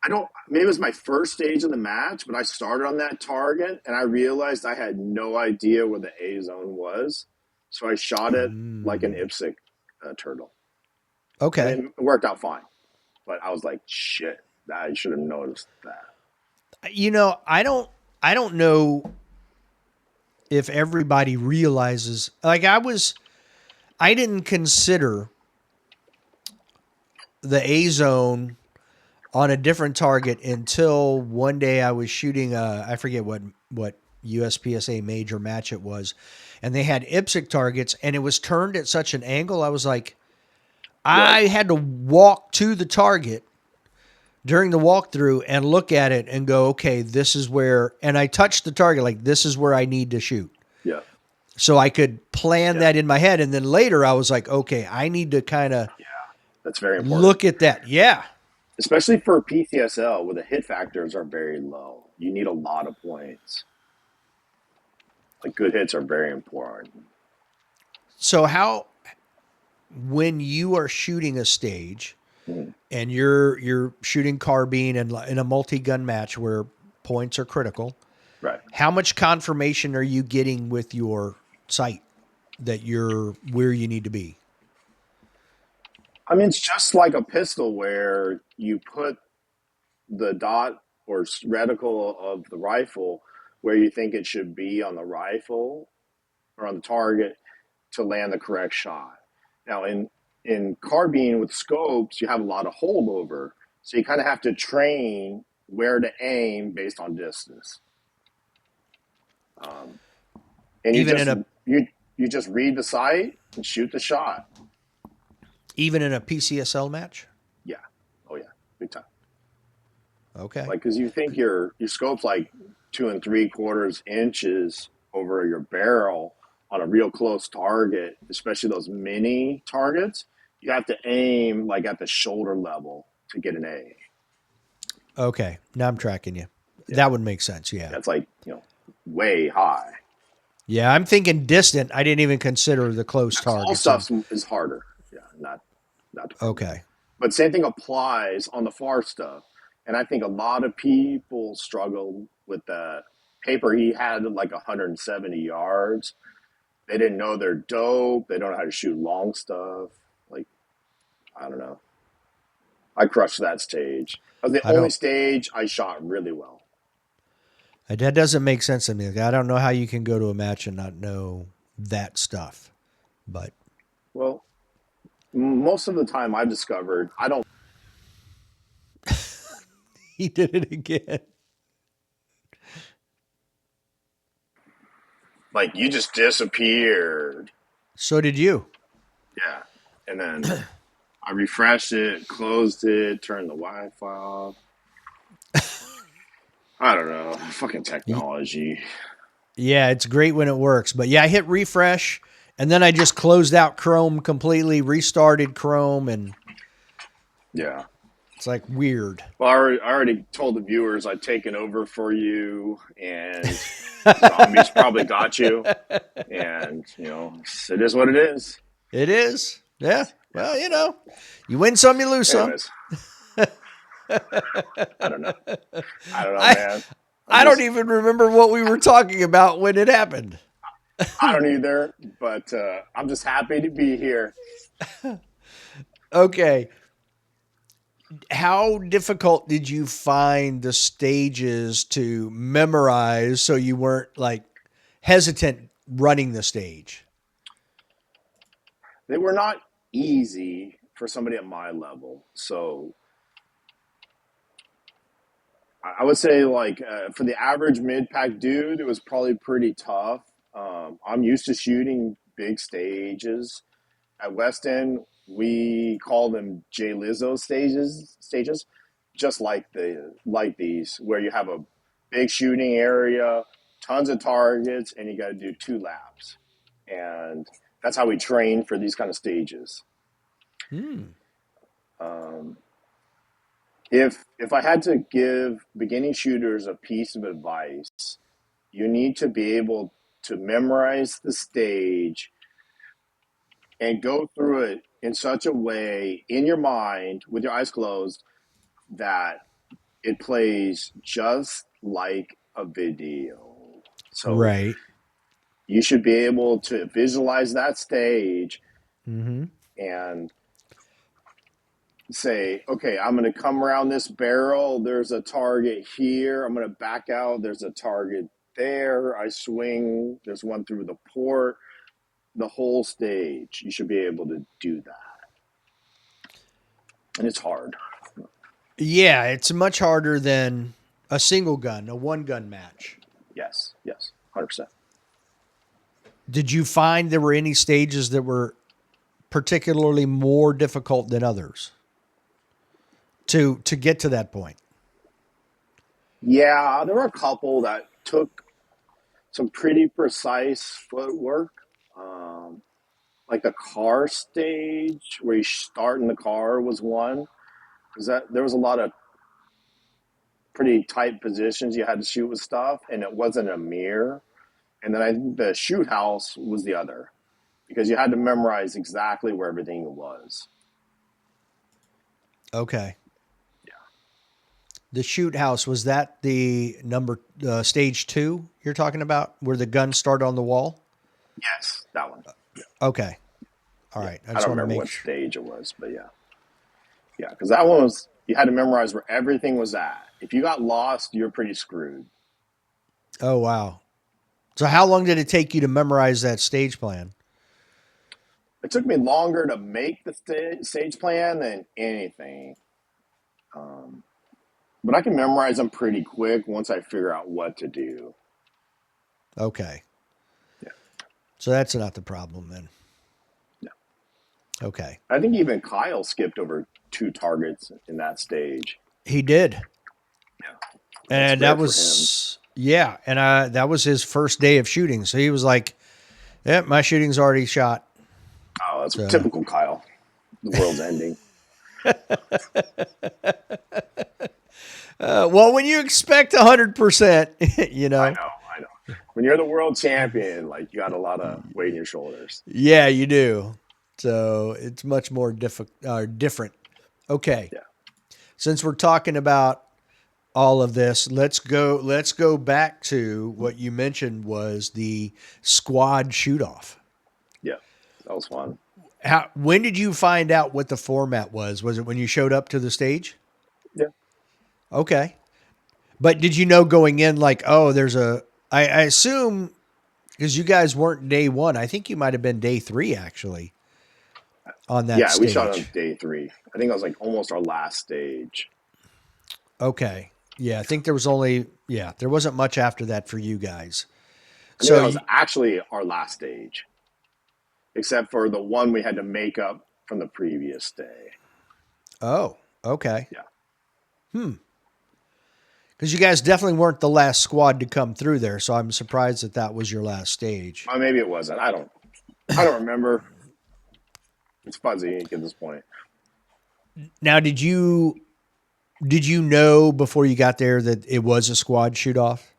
I don't, maybe it was my first stage of the match, but I started on that target and I realized I had no idea where the A zone was. So I shot it like an Mm. IPSC turtle. And Okay. it worked out fine. But I was like, shit, I should have noticed that. I don't know if everybody realizes. Like I didn't consider the A zone on a different target until one day I was shooting I forget what USPSA major match it was, and they had IPSC targets, and it was turned at such an angle. I was like, Right. I had to walk to the target during the walkthrough and look at it and go, okay, this is where, and I touched the target like this is where I need to shoot. Yeah. So I could plan Yeah. that in my head. And then later I was like, okay, I need to kind of Yeah. That's very important. look at that. Yeah. Especially for PCSL where the hit factors are very low. You need a lot of points. Like good hits are very important. So when you are shooting a stage Mhm. and you're shooting carbine in a multi-gun match where points are critical, Right. how much confirmation are you getting with your sight that you're where you need to be? I mean, it's just like a pistol where you put the dot or reticle of the rifle where you think it should be on the rifle or on the target to land the correct shot. Now, in carbine with scopes, you have a lot of holdover, so you kind of have to train where to aim based on distance. Um, and Even in a you just read the sight and shoot the shot. even in a PCSL match? Yeah, oh yeah, big time. Okay. Like because you think your scope's like 2 3/4 inches over your barrel on a real close target, especially those mini targets. You have to aim like at the shoulder level to get an A. Okay. Now I'm tracking you. Yeah, That would make sense. Yeah. that's like way high. Yeah. I'm thinking distant. I didn't even consider the close Close targets. stuff is harder. Yeah, not the problem. Okay. But same thing applies on the far stuff. And I think a lot of people struggle with that. Paper, he had like 170 yards. They didn't know they're dope. They don't know how to shoot long stuff. Like, I don't know. I crushed that stage. That was the I only don't, stage I shot really well. that doesn't make sense to me. Like, I don't know how you can go to a match and not know that stuff, but Well, most of the time I've discovered I don't he did it again. like you just disappeared. So did you. Yeah. And then I refreshed it, closed it, turned the Wi Fi off. I don't know. Fucking technology. Yeah, it's great when it works. But yeah, I hit refresh and then I just closed out Chrome completely, restarted Chrome, and Yeah. it's like weird. Well, I already told the viewers I'd taken over for you, and zombies probably got you. And, it is what it is. It is. Yeah. Yeah. Well, you win some, you lose some. Anyways, I don't know. I don't know, I man. I don't even remember what we were talking about when it happened. I don't either, but I'm just happy to be here. Okay. How difficult did you find the stages to memorize so you weren't like hesitant running the stage? They were not easy for somebody at my level. So I would say, like, for the average mid pack dude, it was probably pretty tough. I'm used to shooting big stages. At West End, we call them Jay Lizzo stages, just like these, where you have a big shooting area, tons of targets, and you got to do 2 laps. And that's how we train for these kind of stages. Hmm. Um, if I had to give beginning shooters a piece of advice, you need to be able to memorize the stage and go through it in such a way in your mind with your eyes closed that it plays just like a video. So Right. you should be able to visualize that stage Mm-hmm. and say, okay, I'm going to come around this barrel. There's a target here. I'm going to back out. There's a target there. I swing. There's one through the port. The whole stage. You should be able to do that. And it's hard. Yeah, it's much harder than a single gun, a one gun match. Yes, 100%. Did you find there were any stages that were particularly more difficult than others to get to that point? Yeah, there were a couple that took some pretty precise footwork. Um, like the car stage where you start in the car was one. Because that there was a lot of pretty tight positions you had to shoot with stuff, and it wasn't a mirror. And then I think the shoot house was the other because you had to memorize exactly where everything was. Okay. The shoot house, was that the stage 2 you're talking about where the guns start on the wall? Yes, that one. Okay. All Yeah, right. I I just don't want to remember make what sure. stage it was, but yeah, yeah, because that one was you had to memorize where everything was at. If you got lost, you're pretty screwed. Oh, wow. So how long did it take you to memorize that stage plan? It took me longer to make the stage plan than anything, um, but I can memorize them pretty quick once I figure out what to do. Okay. Yeah, So that's not the problem then. yeah. Okay. I think even Kyle skipped over two targets in that stage. He did. Yeah, that's And that rare for him. was, yeah. And that was his first day of shooting. So he was like, yeah, my shooting's already shot. Oh, that's So, typical Kyle. The world's ending. well, when you expect 100%, I know, I know. When you're the world champion, like you got a lot of weight in your shoulders. yeah, you do. So it's much more different. Okay. Yeah. Since we're talking about all of this, let's go back to what you mentioned was the squad shoot off. Yeah. That was fun. When did you find out what the format was? Was it when you showed up to the stage? Yeah. Okay. But did you know going in like, oh, I assume because you guys weren't day 1. I think you might have been day 3 actually on that Yeah, we shot on stage. day 3. I think that was like almost our last stage. Okay. Yeah, I think there wasn't much after that for you guys. I think So that was actually our last stage, except for the one we had to make up from the previous day. oh, okay. Yeah. Because you guys definitely weren't the last squad to come through there, so I'm surprised that that was your last stage. Well, maybe it wasn't. I don't remember. It's fuzzy at this point. Now, did you know before you got there that it was a squad shoot off?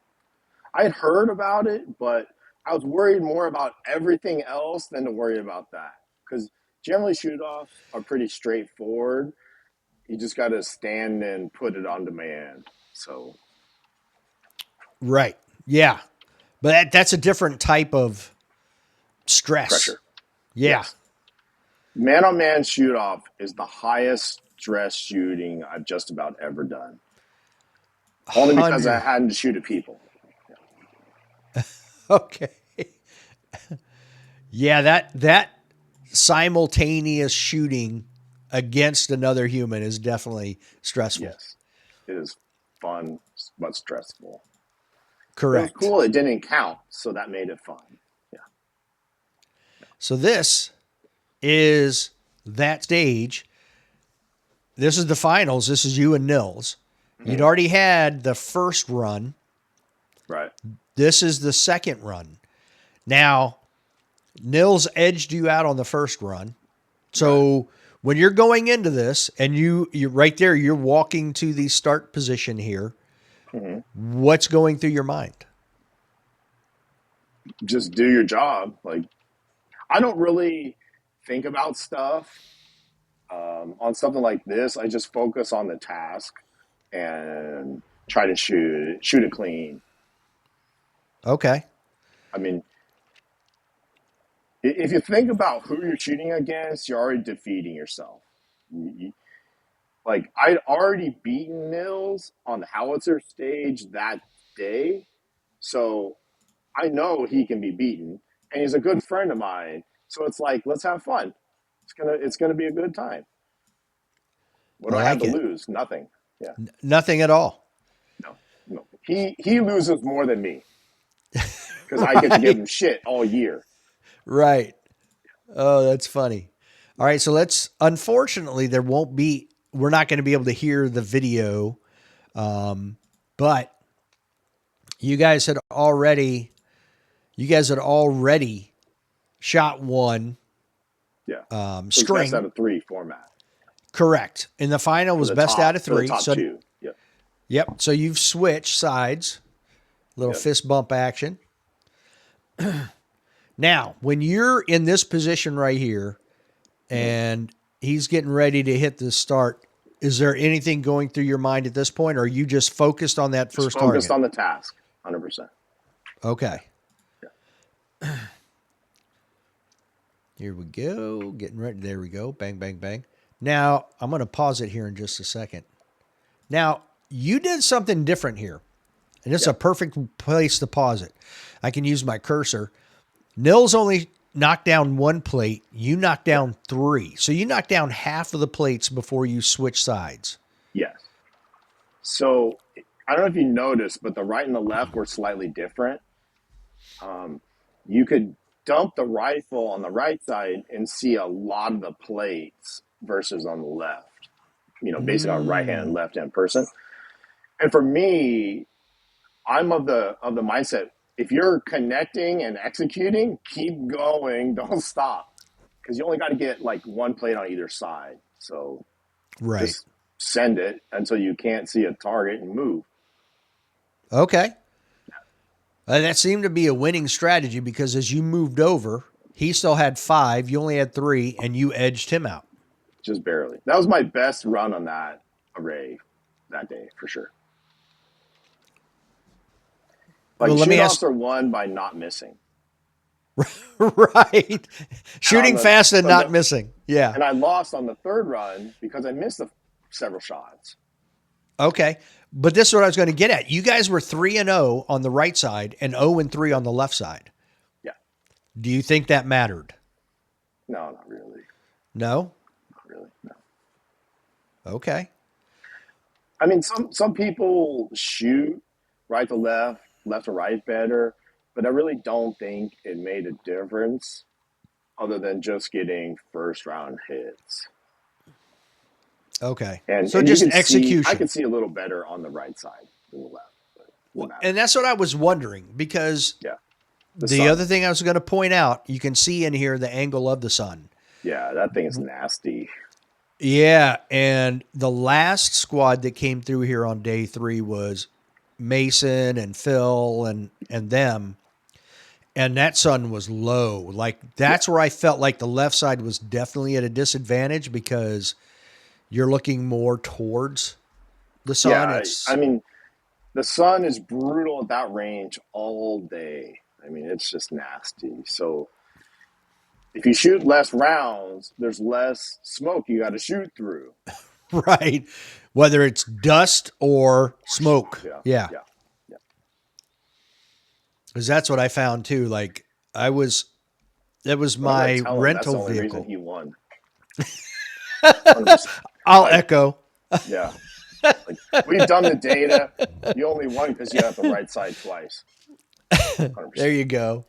I had heard about it, but I was worried more about everything else than to worry about that. Because generally, shoot offs are pretty straightforward. You just got to stand and put it on demand. So, Right. Yeah. But that's a different type of stress. pressure. Yeah. Yes. Man on man shoot off is the highest stress shooting I've just about ever done. Only because I 100. had to shoot at people. Okay. Yeah, that simultaneous shooting against another human is definitely stressful. Yes. It is fun, but stressful. It was Correct. cool. It didn't count, so that made it fun. Yeah. So this is that stage. This is the finals. This is you and Nils. You'd Hmm. already had the first run. Right. This is the second run. Now, Nils edged you out on the first run. Right. So when you're going into this and you're right there, you're walking to the start position here. Hmm. What's going through your mind? Just do your job. Like, I don't really think about stuff on something like this. I just focus on the task and try to shoot it clean. Okay. I mean, if you think about who you're shooting against, you're already defeating yourself. Like I'd already beaten Nils on the howitzer stage that day, so I know he can be beaten, and he's a good friend of mine. So it's like, let's have fun. It's gonna be a good time. What I do I have like to it. lose? Nothing. Yeah. Nothing at all. No. No. He loses more than me because I get to give Right. him shit all year. Right. Oh, that's funny. All right. So unfortunately, we're not going to be able to hear the video. But you guys had already You guys had already shot one Yeah. So it's best string. out of 3 format Correct. And the final was best out of for the 3. top So, 2. Yep. yep. So you've switched sides, little Yep. fist bump action. Now, when you're in this position right here and he's getting ready to hit the start, is there anything going through your mind at this point, or are you just focused on that Just first focused target? on the task, 100%. Okay. Yeah. Here we go. Getting ready. There we go. Bang, bang, bang. Now, I'm going to pause it here in just a second. Now, you did something different here, and it's a perfect place to pause it. I can use my cursor. Nils only knocked down 1 plate. You knocked down 3. So you knocked down half of the plates before you switch sides. Yes. So I don't know if you noticed, but the right and the left were slightly different. You could dump the rifle on the right side and see a lot of the plates versus on the left, basically on right hand and left hand person. And for me, I'm of the mindset, if you're connecting and executing, keep going, don't stop. Because you only got to get like 1 plate on either side. So Right. just send it until you can't see a target and move. Okay. That seemed to be a winning strategy because as you moved over, he still had 5, you only had 3, and you edged him out. Just barely. That was my best run on that array that day, for sure. Like, Well, let me ask. shootoffs are won by not missing. Right. Shooting fast and not missing. Yeah. And I lost on the 3rd run because I missed several shots. Okay. But this is what I was going to get at. You guys were 3-0 on the right side and 0-3 on the left side. Yeah. Do you think that mattered? No, not really. No? Not really, no. Okay. I mean, some people shoot right to left, left to right better, but I really don't think it made a difference other than just getting first round hits. Okay. And So and just I execution. could see a little better on the right side than the left. But it doesn't matter. And that's what I was wondering because Yeah. the other thing I was going to point out, you can see in here the angle of the sun. Yeah, that thing is nasty. Yeah, and the last squad that came through here on day 3 was Mason and Phil and them. And that sun was low. Like that's where I felt like the left side was definitely at a disadvantage because you're looking more towards the sun. Yeah, I mean, the sun is brutal at that range all day. I mean, it's just nasty. So if you shoot less rounds, there's less smoke you got to shoot through. Right. Whether it's dust or smoke. Yeah, Yeah. yeah, yeah. Because that's what I found too. Like that was my Tell him that's the rental only reason vehicle. he won. 100%. I'll echo. Yeah. Like, we've done the data. You only won because you have the right side twice. 100%. There you go.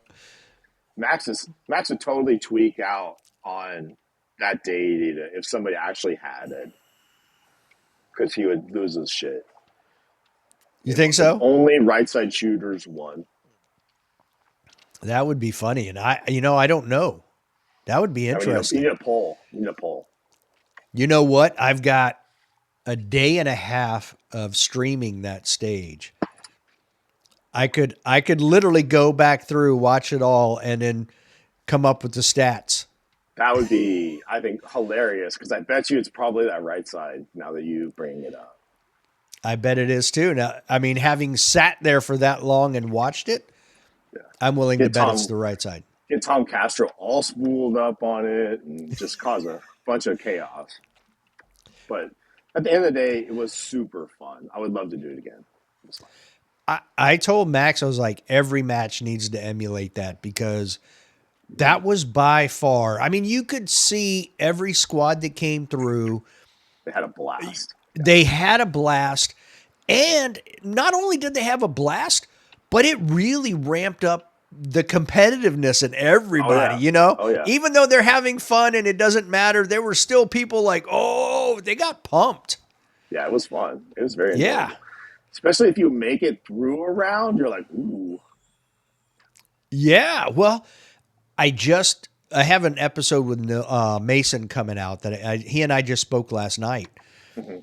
Max would totally tweak out on that data if somebody actually had it, because he would lose his shit. You think so? Only right side shooters won. That would be funny. And I don't know. That would be interesting. You need a poll. You need a poll. You know what? I've got a day and a half of streaming that stage. I could literally go back through, watch it all, and then come up with the stats. That would be, I think, hilarious because I bet you it's probably that right side now that you bring it up. I bet it is too. Now, I mean, having sat there for that long and watched it, I'm willing to bet it's the right side. Get Tom Castro all spooled up on it and just cause a bunch of chaos. But at the end of the day, it was super fun. I would love to do it again. It was fun. I told Max, I was like, every match needs to emulate that because that was by far. I mean, you could see every squad that came through. They had a blast. They had a blast. And not only did they have a blast, but it really ramped up the competitiveness in everybody, you know? Oh, yeah. Even though they're having fun and it doesn't matter, there were still people like, oh, they got pumped. Yeah, it was fun. It was very enjoyable. Yeah. Especially if you make it through a round, you're like, ooh. Yeah. Well, I have an episode with Mason coming out that he and I just spoke last night, Hmm.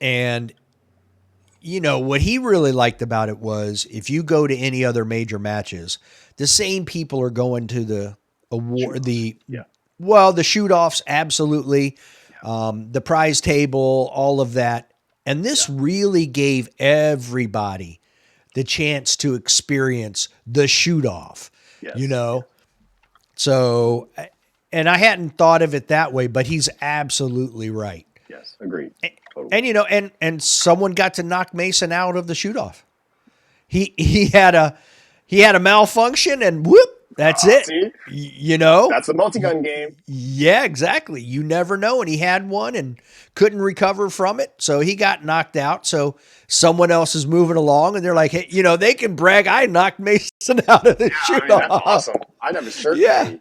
and what he really liked about it was if you go to any other major matches, the same people are going to the Shoot award, offs. Yeah. the shoot offs, absolutely, Yeah. the prize table, all of that. And this Yeah. really gave everybody the chance to experience the shoot off, you Yes. know? So, and I hadn't thought of it that way, but he's absolutely right. Yes. Agreed. Totally. And someone got to knock Mason out of the shoot off. He had a malfunction and whoop, that's it. See, You know? that's the multi-gun game. Yeah, exactly. You never know. And he had one and couldn't recover from it. So he got knocked out. So someone else is moving along and they're like, hey, they can brag. I knocked Mason out of the Yeah. I shoot mean, that's off. awesome. I'd have a shirt Yeah. made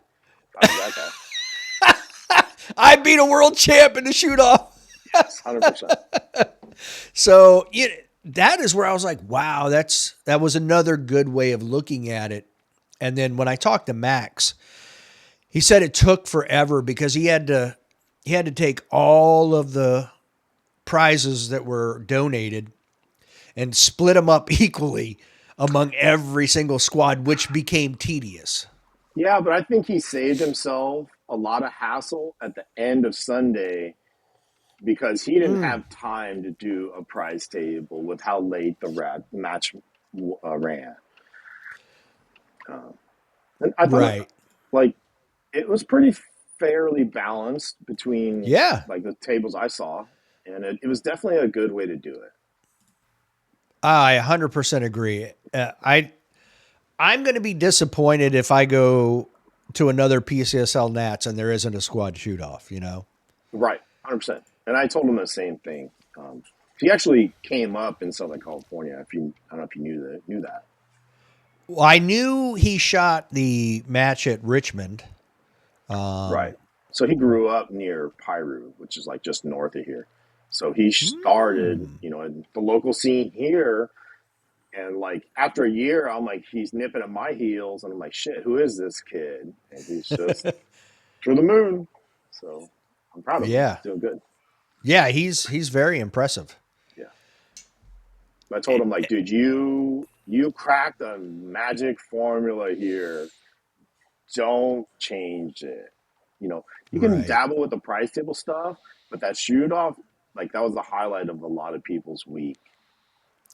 if I was that guy. I beat a world champ in the shoot off. Yes. 100%. So that is where I was like, wow, that was another good way of looking at it. And then when I talked to Max, he said it took forever because he had to take all of the prizes that were donated and split them up equally among every single squad, which became tedious. Yeah, but I think he saved himself a lot of hassle at the end of Sunday because he didn't Mm, have time to do a prize table with how late the match ran. And I thought, right. like, it was pretty fairly balanced between Yeah. like the tables I saw, and it was definitely a good way to do it. I 100% agree. I'm going to be disappointed if I go to another PCSL Nats and there isn't a squad shoot off. Right, 100%. And I told him the same thing. He actually came up in Southern California. If you, I don't know if you knew that. Well, I knew he shot the match at Richmond. Right. So he grew up near Piru, which is like just north of here. So he started, Mm. in the local scene here. And like after a year, I'm like, he's nipping at my heels. And I'm like, shit, who is this kid? And he's just to the moon. So I'm proud of him. Yeah. He's doing good. Yeah, he's very impressive. Yeah. I told him like, dude, you cracked a magic formula here. Don't change it. You can Right. dabble with the price table stuff, but that shoot off, like that was the highlight of a lot of people's week.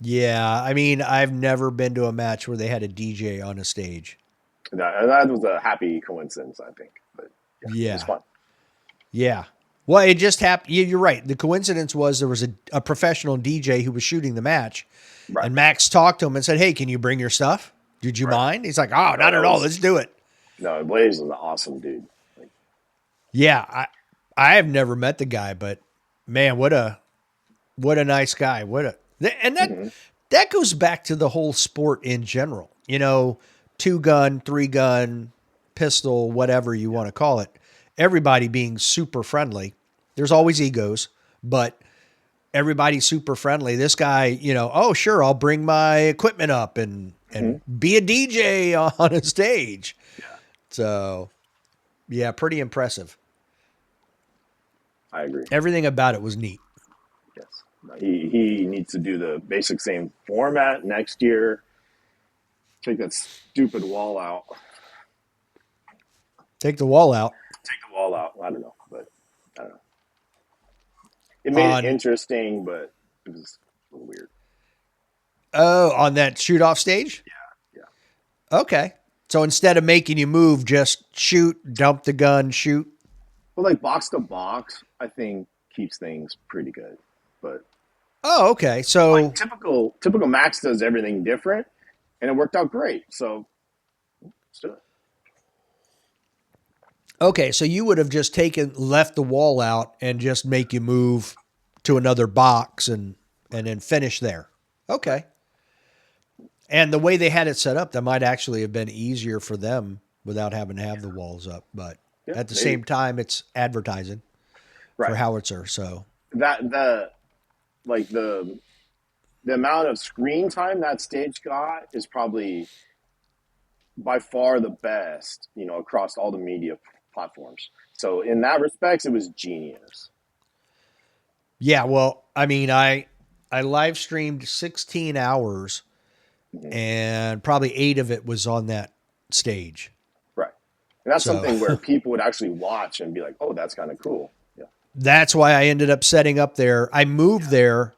Yeah, I mean, I've never been to a match where they had a DJ on a stage. And that was a happy coincidence, I think. But yeah, it was Yeah. fun. Yeah. Well, it just happened. You're right. The coincidence was there was a professional DJ who was shooting the match, Right. and Max talked to him and said, "Hey, can you bring your stuff? Did you Right. mind?" He's like, "Oh, No, not at all. Let's do it." Blaze was an awesome dude. Like, Yeah, I have never met the guy, but man, what a nice guy. And mhm. that goes back to the whole sport in general. 2 gun, 3 gun, pistol, whatever you want to call it. Everybody being super friendly. There's always egos, but everybody's super friendly. This guy, oh sure, I'll bring my equipment up and Mhm. be a DJ on a stage. Yeah, So yeah, pretty impressive. I agree. Everything about it was neat. Yes. He needs to do the basic same format next year. Take that stupid wall out. Take the wall out Take the wall out. I don't know, but I don't know. It made it on interesting, but it was a little weird. on that shoot off stage. Yeah. Okay. So instead of making you move, just shoot, dump the gun, shoot. But like box to box, I think keeps things pretty good. But Oh, okay. like So typical Max does everything different, and it worked out great. So let's do it. okay, so you would have just left the wall out and just make you move to another box and then finish there. Right. Okay. And the way they had it set up, that might actually have been easier for them without having to have the walls up. But Yeah, at the maybe. same time, it's advertising for Right. howitzer. So That like the amount of screen time that stage got is probably by far the best, across all the media platforms. So in that respects, it was genius. Yeah, well, I mean, I live streamed 16 hours Mhm. and probably 8 of it was on that stage. Right. And that's So something where people would actually watch and be like, "Oh, that's kind of cool." Yeah. that's why I ended up setting up there. I moved Yeah. there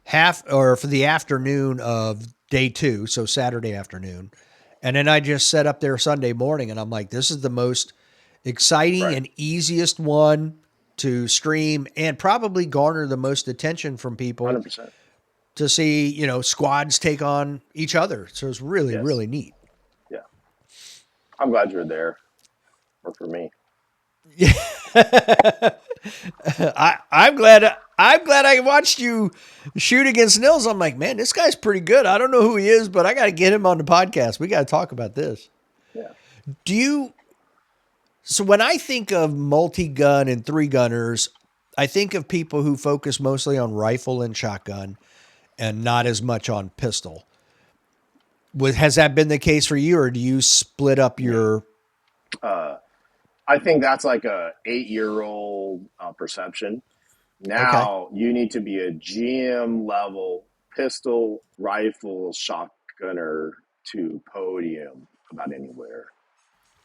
half or for the afternoon of day 2, so Saturday afternoon. And then I just set up there Sunday morning and I'm like, this is the most exciting Right. and easiest one to stream and probably garner the most attention from people 100%. to see, squads take on each other. So it's really, Yes. really neat. Yeah. I'm glad you were there. Or for me. I'm glad I watched you shoot against Nils. I'm like, man, this guy's pretty good. I don't know who he is, but I got to get him on the podcast. We got to talk about this. Yeah. Do you? So when I think of multi-gun and three gunners, I think of people who focus mostly on rifle and shotgun and not as much on pistol. Has that been the case for you, or do you split up your? Uh, I think that's like a 8-year-old perception. Okay, Now you need to be a GM level pistol, rifle, shotgunner to podium about anywhere.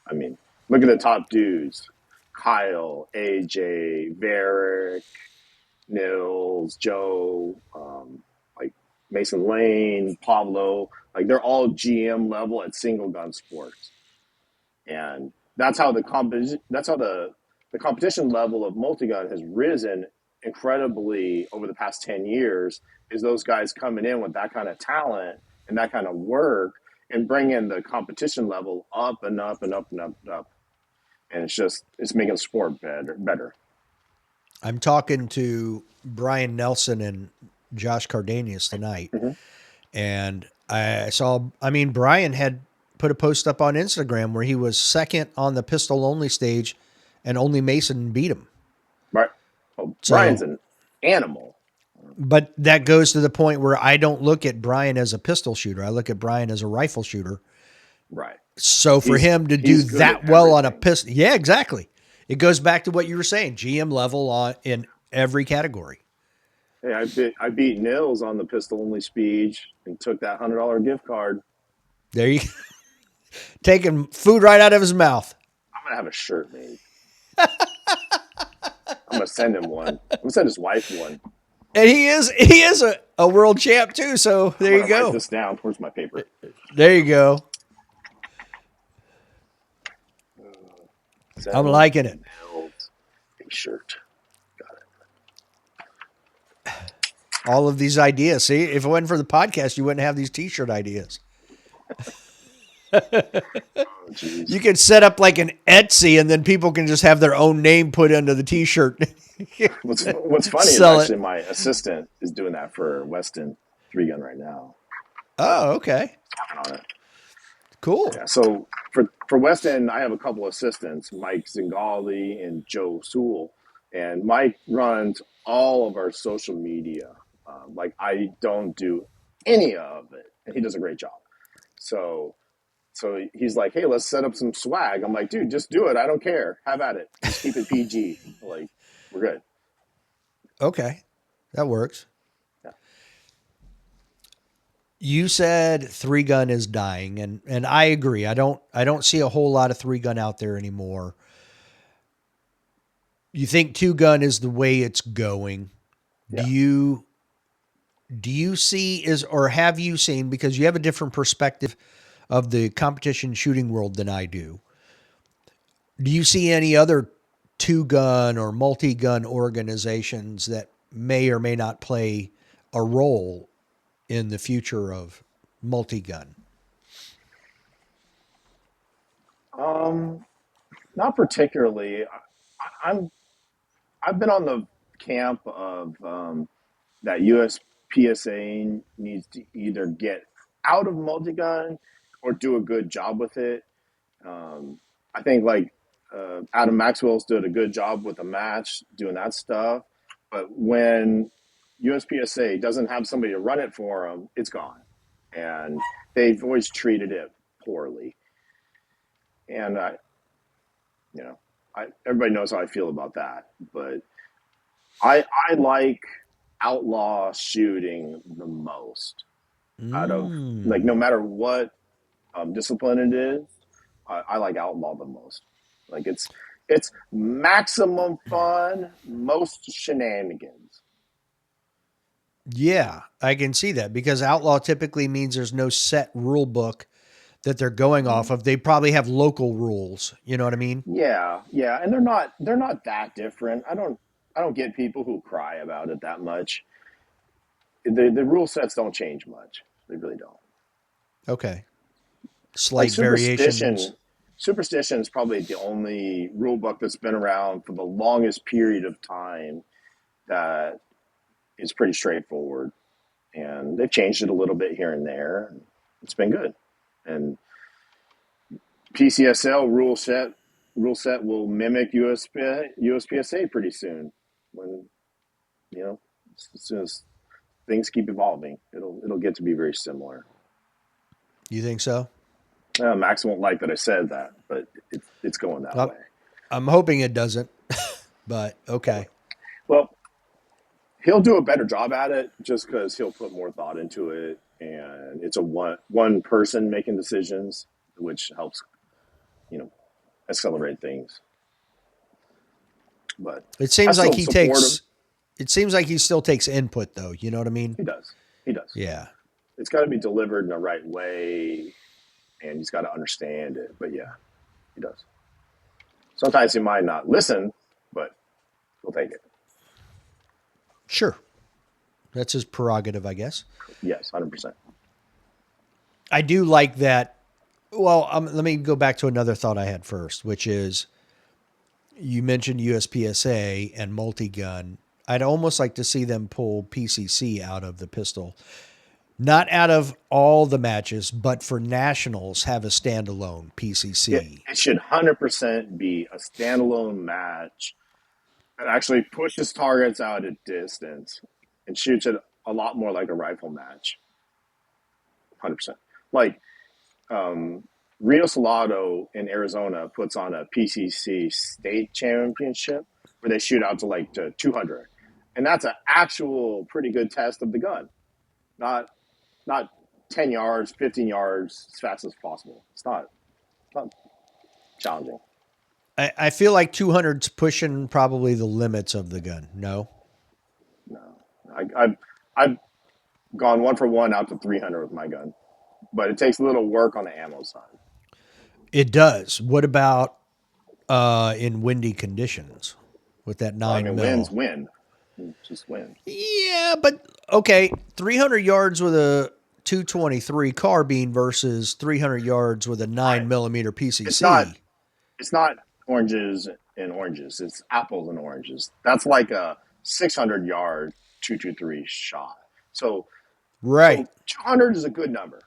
I mean, look at the top dudes: Kyle, AJ, Varick, Nils, Joe, like Mason Lane, Pablo. Like they're all GM level at single gun sports, and that's how the competition level of multi-gun has risen incredibly over the past 10 years. Is those guys coming in with that kind of talent and that kind of work and bringing the competition level up and up and up and up and up, and it's making the sport better. I'm talking to Brian Nelson and Josh Cardanius tonight, Mm-hmm. and I saw. I mean, Brian had put a post up on Instagram where he was second on the pistol only stage, and only Mason beat him. Right. Well, Brian's So, an animal. but that goes to the point where I don't look at Brian as a pistol shooter. I look at Brian as a rifle shooter. Right. So for He's him to do he's good at that well on a everything. pistol, yeah, exactly. It goes back to what you were saying, GM level on in every category. Hey, I beat Nils on the pistol only speech and took that $100 gift card. There you taking food right out of his mouth. I'm gonna have a shirt made. I'm gonna send him one. I'm gonna send his wife one. And he is a world champ too. So I'm there you gonna write go. this down. Where's my paper? There you go. I'm Send liking it. Nils a shirt. Got All of these ideas. See, if it wasn't for the podcast, you wouldn't have these t-shirt ideas. it. Oh, jeez. You could set up like an Etsy and then people can just have their own name put into the t-shirt. What's funny is Sell it. actually my assistant is doing that for Weston 3 gun right now. Oh, okay. Working on it. Cool. Yeah. So for Weston, I have a couple assistants, Mike Zingali and Joe Sewell, and Mike runs all of our social media. Like I don't do any of it, and he does a great job. So so he's like, "Hey, let's set up some swag." I'm like, "Dude, just do it. I don't care. Have at it. Just keep it PG. Like we're good." Okay. That works. Yeah. You said three gun is dying and I agree. I don't see a whole lot of three gun out there anymore. You think two gun is the way it's going. Do Yeah. you do you see is or have you seen because you have a different perspective of the competition shooting world than I do. Do you see any other two gun or multi gun organizations that may or may not play a role in the future of multi gun? Um, Not particularly. I've been on the camp of that USPSA needs to either get out of multi-gun or do a good job with it. I think like Adam Maxwell's did a good job with the match doing that stuff, but when USPSA doesn't have somebody to run it for them, it's gone, and they've always treated it poorly. And you know, everybody knows how I feel about that, but I like outlaw shooting the most out of, like, no Mm. matter what discipline it is. I like outlaw the most. Like, it's maximum fun, most shenanigans. Yeah, I can see that because outlaw typically means there's no set rule book that they're going off of. They probably have local rules. You know what I mean? Yeah, yeah, and they're not that different. I don't get people who cry about it that much. The rule sets don't change much. They really don't. Okay. Like Slight variations. superstition is probably the only rule book that's been around for the longest period of time that is pretty straightforward. And they've changed it a little bit here and there. It's been good. And PCSL rule set will mimic USPSA pretty soon. When, you know, as soon as things keep evolving, it'll get to be very similar. You think so? Max won't like that I said that, but it's going that Well, way. I'm hoping it doesn't, but okay. Well, he'll do a better job at it just because he'll put more thought into it, and it's a one person making decisions, which helps, you know, accelerate things. But It I seems like still he support him. takes. It seems like he still takes input, though. You know what I mean? He does. He does. Yeah. It's got to be delivered in the right way, and he's got to understand it. But yeah, he does. Sometimes he might not listen, but he'll take it. Sure. That's his prerogative, I guess. Yes, 100%. I do like that. Well, let me go back to another thought I had first, which is you mentioned USPSA and multi-gun. I'd almost like to see them pull PCC out of the pistol. Not out of all the matches, but for nationals, have a standalone PCC. It should 100% be a standalone match that actually pushes targets out at distance and shoots it a lot more like a rifle match. 100%. Like, Rio Salado in Arizona puts on a PCC state championship where they shoot out to like to 200, and that's an actual pretty good test of the gun. Not not 10 yards, 15 yards as fast as possible. It's not challenging. I feel like 200's pushing probably the limits of the gun. No, No, I've gone one for one out to 300 with my gun, but it takes a little work on the ammo side. it does. What about in windy conditions with that Well, I 9 mean, wins mil? win, just win. Yeah, but okay, 300 yards with a 223 carbine versus 300 yards with a Right. 9 millimeter It's not PCC. it's not oranges and oranges. It's apples and oranges. That's like a 600-yard 223 shot. So Right. 200 is a good number,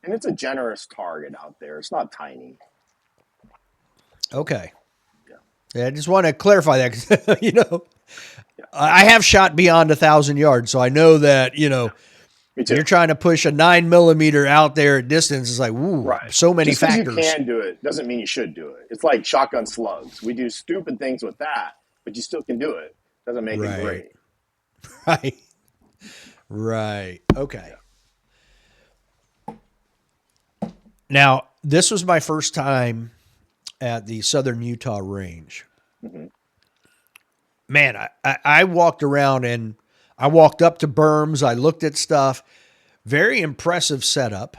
and it's a generous target out there. It's not tiny. Okay. Yeah, Yeah, I just want to clarify that 'cause, yeah. I have shot beyond 1,000 yards, so I know that Me too. you're trying to push a 9 millimeter out there at distance. It's like, ooh, Right. so many Just because you factors. can do it doesn't mean you should do it. It's like shotgun slugs. We do stupid things with that, but you still can do it. Doesn't make it Right. great. Right. Right. Okay. Yeah. Now, this was my first time at the Southern Utah range. Hmm. Man, I walked around and I walked up to berms. I looked at stuff. Very impressive setup.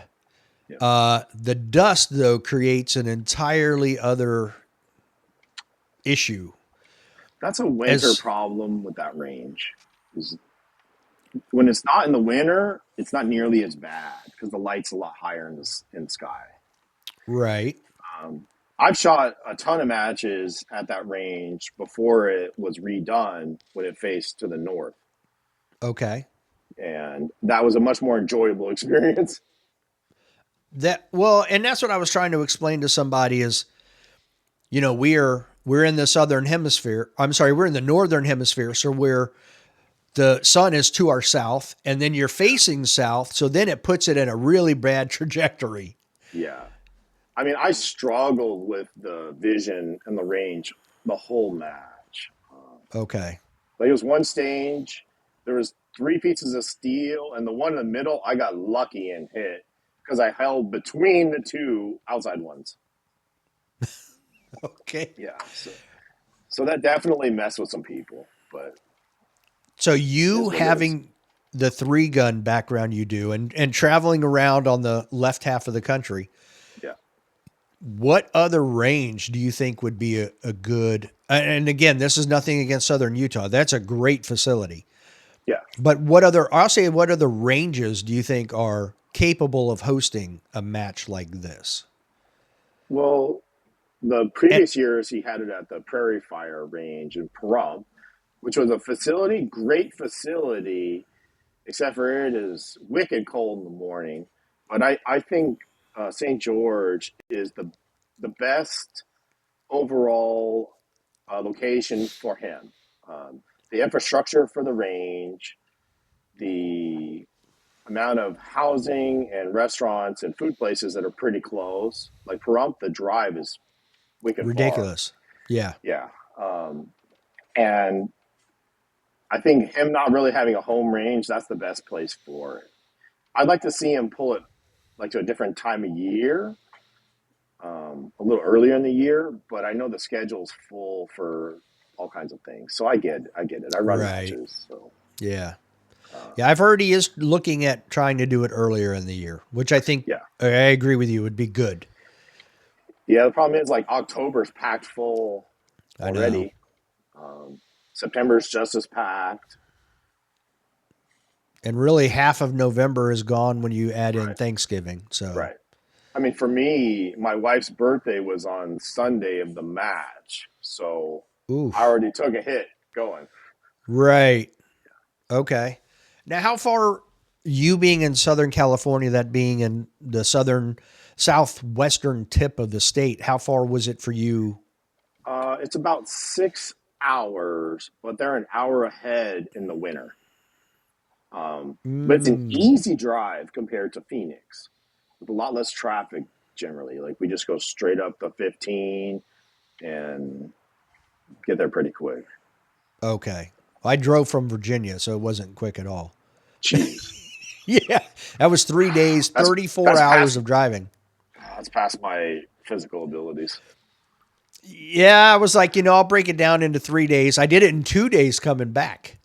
Yeah. The dust, though, creates an entirely other issue. That's a winter As problem with that range. Is when it's not in the winter, it's not nearly as bad because the light's a lot higher in the sky. right. I've shot a ton of matches at that range before it was redone when it faced to the north, Okay. and that was a much more enjoyable experience. And that's what I was trying to explain to somebody is, we're in the southern hemisphere. I'm sorry, we're in the northern hemisphere, so we're the sun is to our south, and then you're facing south, so then it puts it in a really bad trajectory. Yeah, I mean, I struggled with the vision and the range the whole match. Okay. Like it was one stage, there was three pieces of steel, and the one in the middle, I got lucky and hit because I held between the two outside ones. Okay. Yeah, so that definitely messed with some people, but So it you is what it is. having the three gun background you do and traveling around on the left half of the country, Yeah, what other range do you think would be a good, and again, this is nothing against Southern Utah. That's a great facility. yeah. But what other, I'll say, what other ranges do you think are capable of hosting a match like this? Well, the And previous years he had it at the Prairie Fire Range in Pahrump, which was a facility, great facility, except for it is wicked cold in the morning. But I think St. George is the best overall location for him. The infrastructure for the range, the amount of housing and restaurants and food places that are pretty close. Like Pahrump, the drive is wicked far. ridiculous. Yeah. Yeah. And I think him not really having a home range, that's the best place for it. I'd like to see him pull it like to a different time of year, a little earlier in the year. But I know the schedule's full for all kinds of things, so I get it. I run Right. matches, so Yeah. uh, Yeah. I've heard he is looking at trying to do it earlier in the year, which I think yeah, I agree with you would be good. yeah. The problem is like October's packed full I know. already. Um, September's just as packed. And really half of November is gone when you add in Right, Thanksgiving. So, right. I mean, for me, my wife's birthday was on Sunday of the match, so I oof. already took a hit going. Right. Okay. Now, how far you being in Southern California, that being in the southern southwestern tip of the state, how far was it for you? It's about 6 hours, but they're an hour ahead in the winter. But it's an Mm, easy drive compared to Phoenix, with a lot less traffic generally. Like we just go straight up the 15 and get there pretty quick. okay. I drove from Virginia, so it wasn't quick at all. Jeez, Yeah. That was 3 days, that's 34 that's hours past of driving. that's past my physical abilities. Yeah. I was like, I'll break it down into 3 days. I did it in 2 days coming back.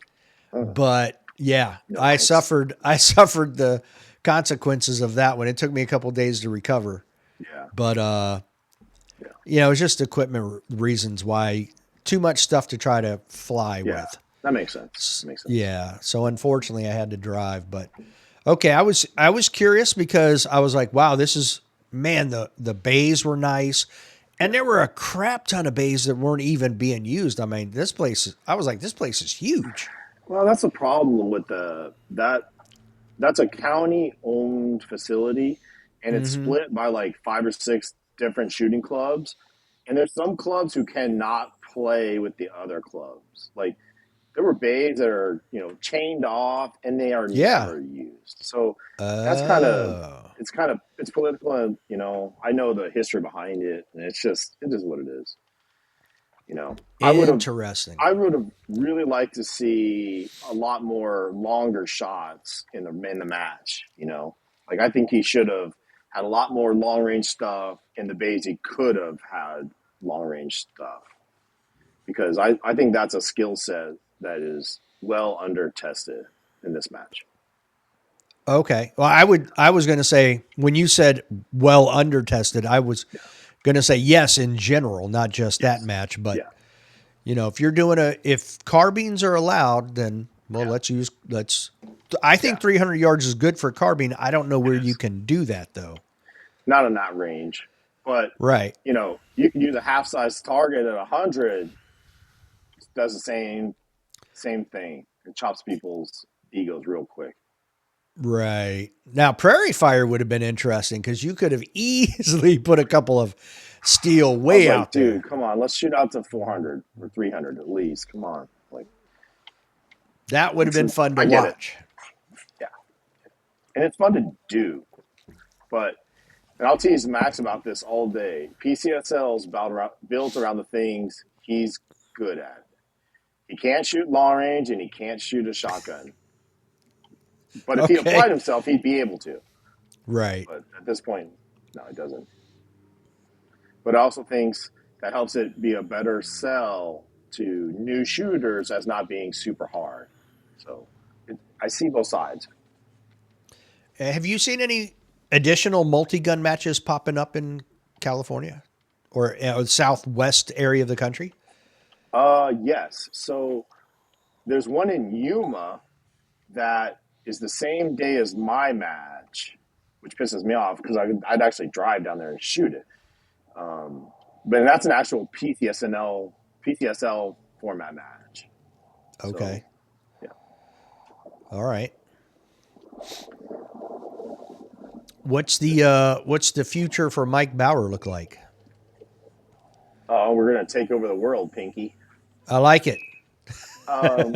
Oh, But yeah, I nice. suffered, I suffered the consequences of that one. It took me a couple days to recover. Yeah, But yeah, it's just equipment reasons why too much stuff to try to fly yeah. with. That makes sense. That makes sense. Yeah. So unfortunately I had to drive, but okay, I was curious because I was like, wow, this is man, the bays were nice. And Yeah. there were a crap ton of bays that weren't even being used. I mean, I was like, this place is huge. Well, that's a problem with the that that's a county owned facility, and it's Mm-hmm. split by like five or six different shooting clubs. And there's some clubs who cannot play with the other clubs. Like there were bays that are chained off and they are Yeah. never used. So that's Oh. it's political, and I know the history behind it, and it is what it is. You know, I would have Interesting. I would have really liked to see a lot more longer shots in the match. Like I think he should have had a lot more long range stuff in the bays. He could have had long range stuff because I think that's a skill set that is well under tested in this match. Okay. Well, I was going to say when you said well under tested, I was Yeah. going to say yes in general, not just that Yes. match, but Yeah. if you're doing if carbines are allowed, then well, Yeah. let's I Yeah. think 300 yards is good for carbine. I don't know It where you is can do that though. not in that range, but Right. you can use a half size target at 100. Does the same thing. It chops people's egos real quick. Right. Now, Prairie Fire would have been interesting because you could have easily put a couple of steel I was way like, out dude, there. come on, let's shoot out to 400 or 300 at least. Come on, like That would have been fun to I get it, watch. yeah, and it's fun to do, but And I'll tease Max about this all day. PCSL's built around the things he's good at. He can't shoot long range and he can't shoot a shotgun. But if he applied Okay. himself, he'd be able to. Right. But at this point, no, he doesn't. But I also thinks that helps it be a better sell to new shooters as not being super hard. So I see both sides. Have you seen any additional multi-gun matches popping up in California or southwest area of the country? Yes. So there's one in Yuma that is the same day as my match, which pisses me off because I'd actually drive down there and shoot it. But that's an actual PCSL format match. So Okay. yeah. All right. What's the future for Mike Bauer look like? Oh, we're gonna take over the world, Pinky. I like it. Um,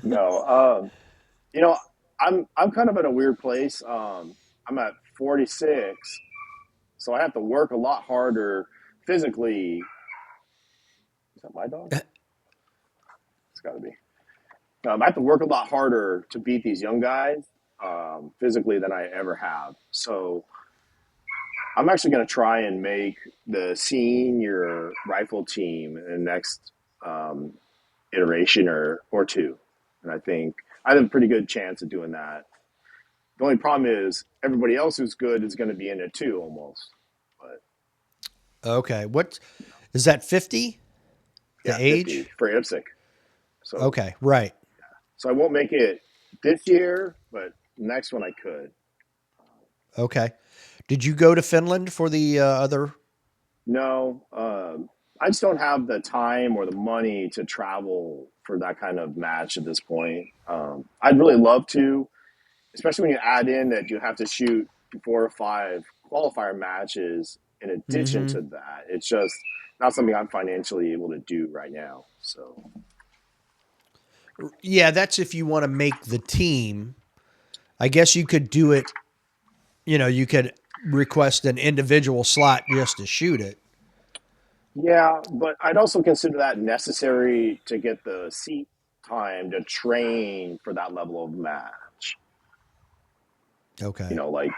no, you know, I'm kind of in a weird place. I'm at 46, so I have to work a lot harder physically. Is that my dog? It's got to be. I have to work a lot harder to beat these young guys physically than I ever have. So I'm actually going to try and make the senior rifle team in the next um, iteration or two. And I think I have a pretty good chance of doing that. The only problem is everybody else who's good is going to be in it too, almost. But Okay. What is that 50? The yeah, age? 50 for IPSC. So Okay, right. I won't make it this year, but next one I could. Okay. Did you go to Finland for the other? No, I just don't have the time or the money to travel for that kind of match at this point. I'd really love to, especially when you add in that you have to shoot 4 or 5 qualifier matches in addition Mm-hmm. to that. It's just not something I'm financially able to do right now. So Yeah, that's if you want to make the team. I guess you could do it. You could request an individual slot just to shoot it. yeah, but I'd also consider that necessary to get the seat time to train for that level of match. Okay. Like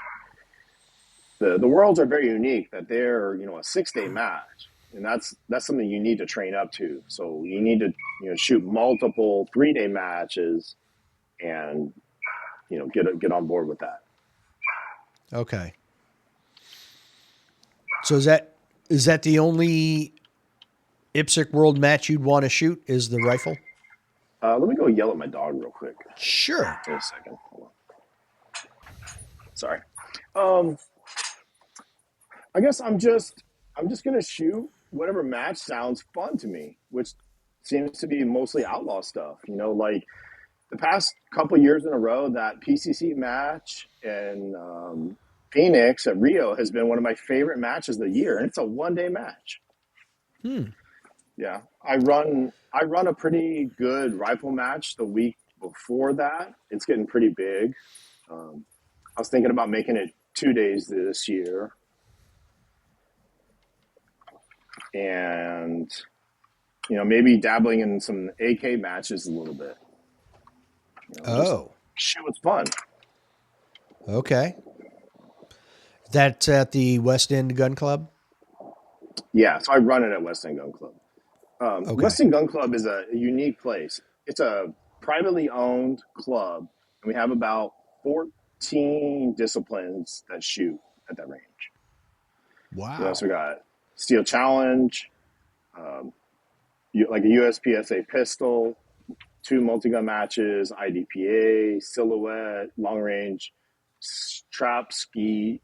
the worlds are very unique that they're a 6 day match, and that's something you need to train up to. So you need to shoot multiple 3 day matches and get on board with that. Okay. So is that the only IPSC world match you'd want to shoot? Is the rifle? Let me go yell at my dog real quick. Sure. Wait a second. Hold on. Sorry. Um, I guess I'm just gonna shoot whatever match sounds fun to me, which seems to be mostly outlaw stuff. Like the past couple years in a row, that PCC match in Phoenix at Rio has been one of my favorite matches of the year, and it's a 1 day match. Hmm. Yeah, I run a pretty good rifle match the week before that. It's getting pretty big. I was thinking about making it 2 days this year, and maybe dabbling in some AK matches a little bit. Just Oh. shoot what's fun. Okay. That's at the West End Gun Club. Yeah, so I run it at West End Gun Club. Okay. West End Gun Club is a unique place. It's a privately owned club, and we have about 14 disciplines that shoot at that range. So we Wow. got Steel Challenge, um, like a USPSA pistol, 2 multi-gun matches, IDPA, silhouette, long range, trap, ski.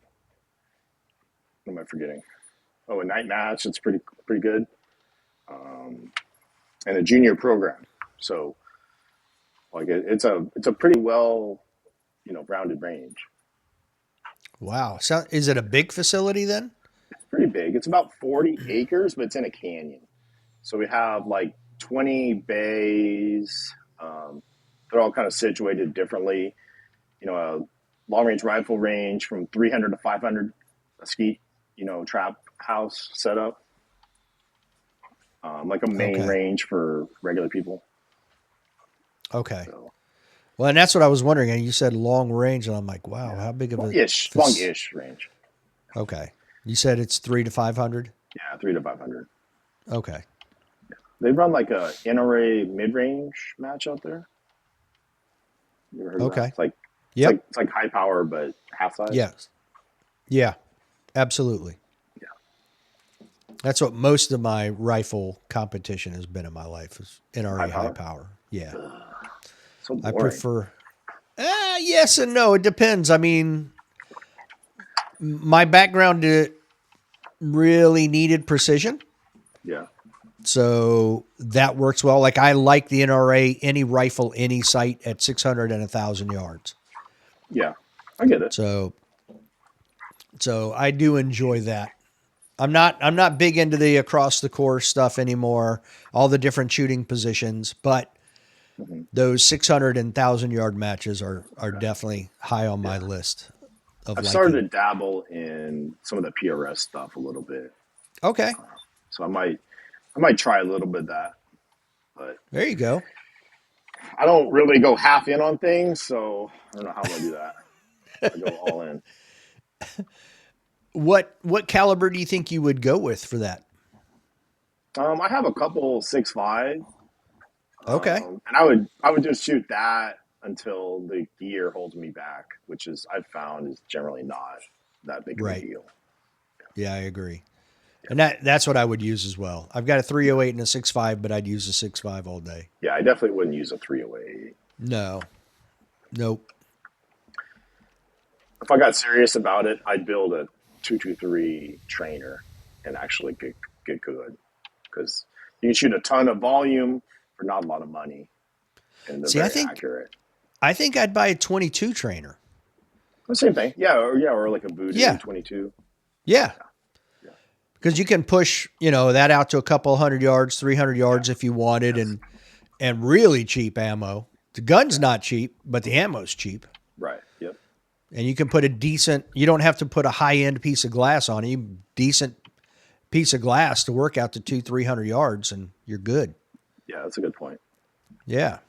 What am I forgetting? Oh, a night match. It's pretty good, and a junior program. So like it's a pretty well rounded range. Wow. So is it a big facility then? It's pretty big. It's about 40 acres, but it's in a canyon. So we have like 20 bays. They're all kind of situated differently. You know, long range rifle range from 300 to 500. A skeet, trap house setup. Like a main Okay. range for regular people. Okay. So, Well, and that's what I was wondering. And you said long range, and I'm like, wow, yeah, how big of a this? long-ish range. Okay. You said it's 3 to 500. Yeah, 3 to 500. Okay. They run like a NRA mid-range match out there. You ever heard of that? Okay. It's like Yep. it's like high power but half size. Yes. Yeah. Absolutely. Yeah, That's what most of my rifle competition has been in my life is high NRA high power. power. Yeah. So I boring. prefer. Yes and no. It depends. I mean, my background really needed precision. Yeah, So that works well. Like I like the NRA, any rifle, any sight at 600 and 1,000 yards. yeah, I get it. So, so I do enjoy that. I'm not big into the across the course stuff anymore, all the different shooting positions, but Hmm. those 600 and 1,000 yard matches are Okay. definitely high on my Yeah, list of I've started to liking. dabble in some of the PRS stuff a little bit, Okay. so I might try a little bit of that, but There you go. I don't really go half in on things, so I don't know how I'm gonna do that. I go all in. What caliber do you think you would go with for that? I have a couple 6.5, Okay. and I would just shoot that until the gear holds me back, which is I've found is generally not that big of a Right. deal. Yeah, I agree. And that's what I would use as well. I've got a 308 and a 6.5, but I'd use a 6.5 all day. Yeah, I definitely wouldn't use a 308. No. Nope. If I got serious about it, I'd build a 223 trainer and actually get good because you can shoot a ton of volume for not a lot of money, and they're See, I very think accurate. I think I'd buy a 22 trainer. The same thing, or like a Voodoo Yeah. 22. Yeah. Yeah, Because you can push, that out to a couple hundred yards, 300 yeah, yards if you wanted, yes, and really cheap ammo. The gun's yeah, not cheap, but the ammo's cheap. right, yep, And you can put you don't have to put a high end piece of glass on it. Decent piece of glass to work out to 300 yards and you're good. yeah, that's a good point. Yeah.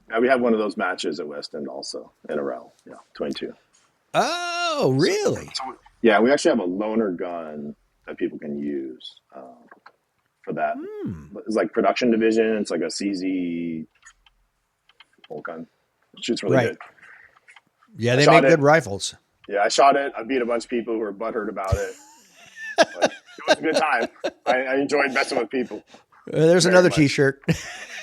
Yeah, we had one of those matches at West End also, NRL, 22. Oh, So, really? so yeah, we actually have a loaner gun that people can use for that. It's like production division. It's like a CZ bolt gun. It shoots really Right. good. Yeah, I they shot make it. good rifles. Yeah, I shot it. I beat a bunch of people who were butthurt about it, but it was a good time. I enjoyed messing with people There's very another much. t-shirt.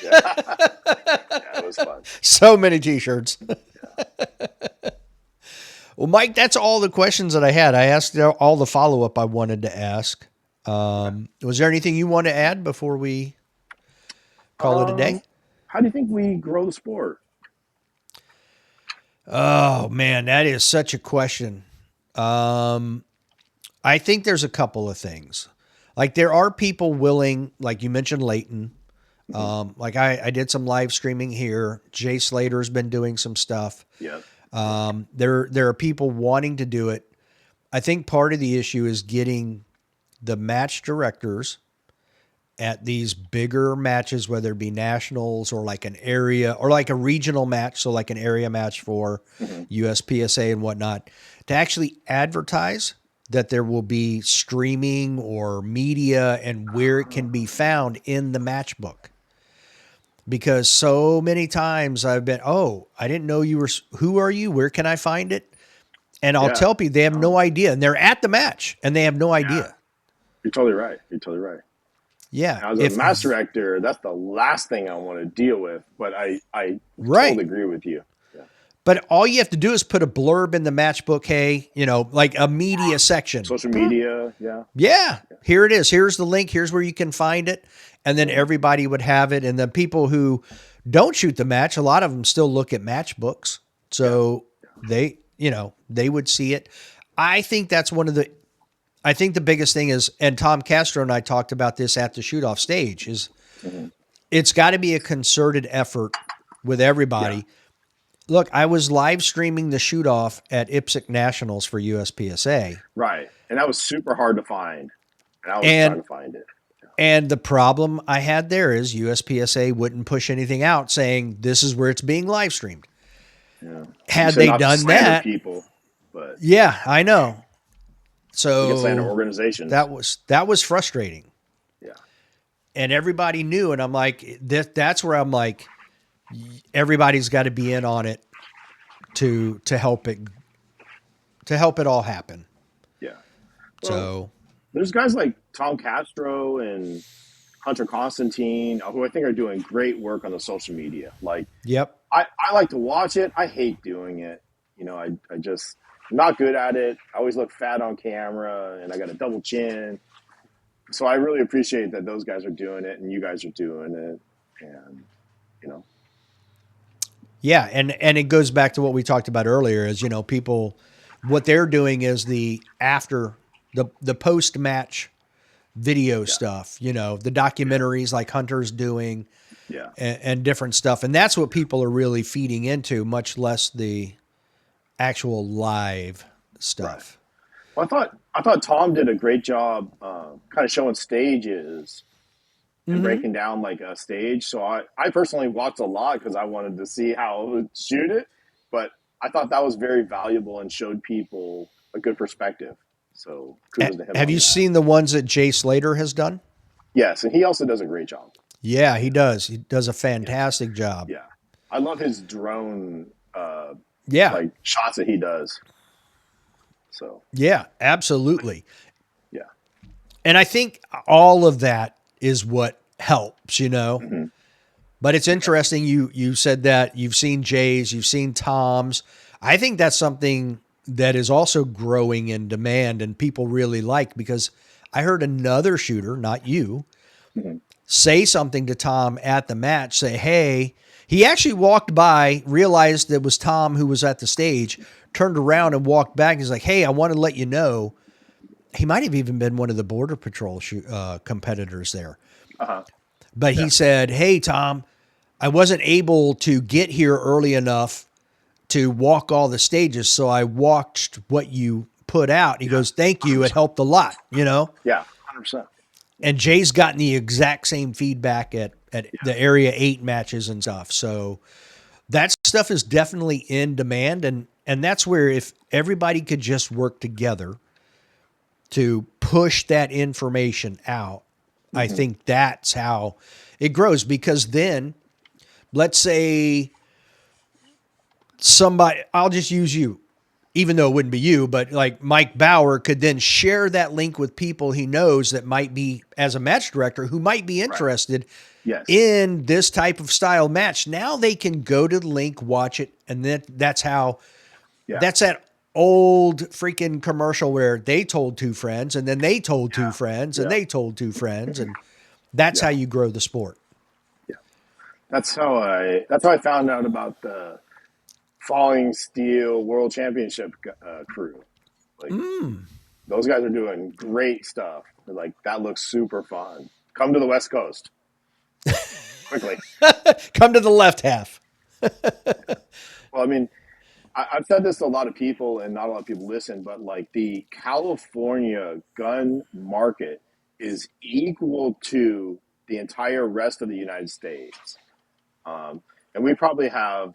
Yeah, yeah, it was fun. So many t-shirts. Well, Mike, that's all the questions that I had. I asked all the follow-up I wanted to ask. Okay. Was there anything you want to add before we call it a day? Um, how do you think we grow the sport? Oh man, that is such a question. Um, I think there's a couple of things. Like there are people willing, like you mentioned Leighton. Hmm. Like I did some live streaming here. Jay Slater's been doing some stuff. Yeah, There are people wanting to do it. I think part of the issue is getting the match directors at these bigger matches, whether it be nationals or like an area or like a regional match. So like an area match for hmm, USPSA and whatnot, to actually advertise that there will be streaming or media and where it can be found in the match book. Because so many times I've been, oh, I didn't know you were, who are you? Where can I find it? And I'll yeah. tell people they have no No, idea. And they're at the match and they have no yeah. idea. You're totally right. You're totally right. Yeah. As a If, match director, that's the last thing I want to deal with. But I right. totally agree with you. Yeah. But all you have to do is put a blurb in the match book. Hey, like a media section. Social media, yeah. Yeah, here it is. Here's the link. Here's where you can find it. And then Hmm. everybody would have it. And the people who don't shoot the match, a lot of them still look at match books. Yeah. So they would see it. I think that's I think the biggest thing is, and Tom Castro and I talked about this at the shoot off stage, is Hmm. it's got to be a concerted effort with Yeah. everybody. Look, I was live streaming the shoot off at PCSL Nationals for USPSA. Right. And that was super hard to find. And I was trying And to find it. and the problem I had there is USPSA wouldn't push anything out saying this is where it's being live streamed. Yeah. Had they Not to done slander that, people, but yeah, I know. we can slander So organizations. that was frustrating. Yeah. And everybody knew, and I'm like, that's where I'm like, everybody's got to be in on it to help it all happen. Yeah. Well, So there's guys like Tom Castro and Hunter Constantine who I think are doing great work on the social media. Like, yep. I like to watch it. I hate doing it. I just I'm not good at it. I always look fat on camera and I got a double chin. So I really appreciate that those guys are doing it and you guys are doing it. And, you know, Yeah, and it goes back to what we talked about earlier is, people what they're doing is the after the post match video yeah, stuff, the documentaries like Hunter's doing yeah, and different stuff. And that's what people are really feeding into, much less the actual live right. stuff. Well, I thought Tom did a great job, kind of showing stages and Mm-hmm. breaking down like a stage. So I personally watched a lot because I wanted to see how it would shoot it, but I thought that was very valuable and showed people a good perspective. So kudos to him Have on you that. seen the ones that Jay Slater has done? Yes, and he also does a great job. Yeah, he does. He does a Yeah, fantastic job. yeah. I love his drone Yeah. like shots that he does. So Yeah, absolutely. yeah, And I think all of that is what helps, hmm But it's interesting you said that you've seen Jay's, you've seen Tom's. I think that's something that is also growing in demand and people really like because I heard another shooter, not you, hmm say something to Tom at the match, say, "Hey," he actually walked by, realized it was Tom who was at the stage, turned around and walked back. He's like, "Hey, I want to let you know." He might have even been one of the Border Patrol competitors there. uh-huh. But Yeah, he said, "Hey, Tom, I wasn't able to get here early enough to walk all the stages, so I watched what you put out." He yeah, goes, "Thank you. It 100%. helped a lot." Yeah, 100%. And Jay's gotten the exact same feedback at Yeah, the Area 8 matches and stuff. So that stuff is definitely in demand. And that's where if everybody could just work together to push that information out, I hmm think that's how it grows. Because then, let's say somebody, I'll just use you, even though it wouldn't be you, but like Mike Bauer could then share that link with people he knows that might be, as a match director, who might be right. interested Yes. in this type of style match. Now they can go to the link, watch it, and then Yeah. that's that old freaking commercial where they told two friends and then they told two Yeah. friends and Yeah. they told two friends, and that's how Yeah. you grow the sport. Yeah. That's how I found out about the Falling Steel World Championship crew. Like those guys are doing great stuff. They're like that looks super fun. Come to the West Coast quickly. Come to the left half. Well, I mean, I've said this to a lot of people, and not a lot of people listen, but like the California gun market is equal to the entire rest of the United States. And we probably have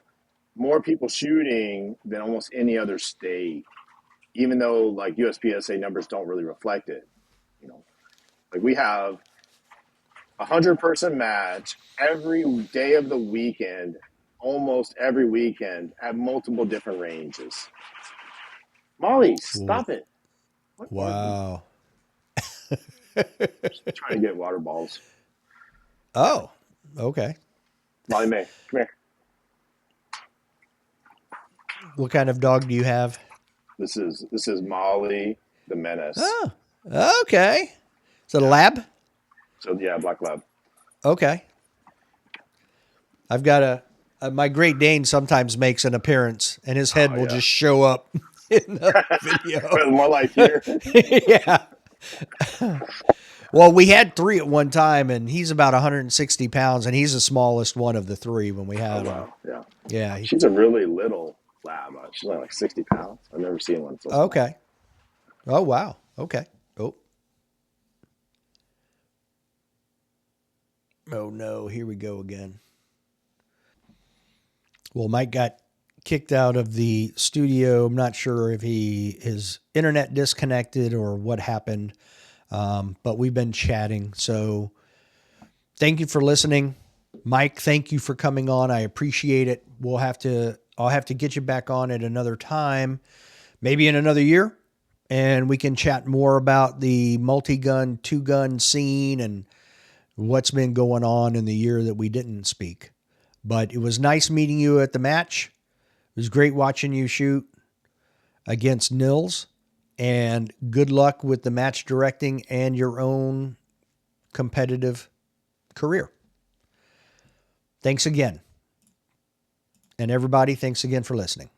more people shooting than almost any other state, even though like USPSA numbers don't really reflect it. You know, like we have 100-person match every day of the weekend, almost every weekend at multiple different ranges. Molly, stop it! What are you Wow. trying to get water balls? Oh, okay. Molly May, come here. What kind of dog do you have? This is Molly the Menace. Oh, okay. Is it a lab? So yeah, Black Lab. Okay. I've got my Great Dane sometimes makes an appearance and his head Oh will yeah, just show up in the video. more like here. Yeah. Well, we had three at one time, and he's about 160 pounds, and he's the smallest one of the three when we Oh had him. wow, yeah. Yeah. She's a really little lab. She's only like 60 pounds. I've never seen one so small. Okay. Oh, wow. Okay. Oh. Oh, no. Here we go again. Well, Mike got kicked out of the studio. I'm not sure if his internet disconnected or what happened, but we've been chatting. So thank you for listening. Mike, thank you for coming on. I appreciate it. I'll have to get you back on at another time, maybe in another year, and we can chat more about the multi-gun, two-gun scene and what's been going on in the year that we didn't speak. But it was nice meeting you at the match. It was great watching you shoot against Nils, and good luck with the match directing and your own competitive career. Thanks again. And everybody, thanks again for listening.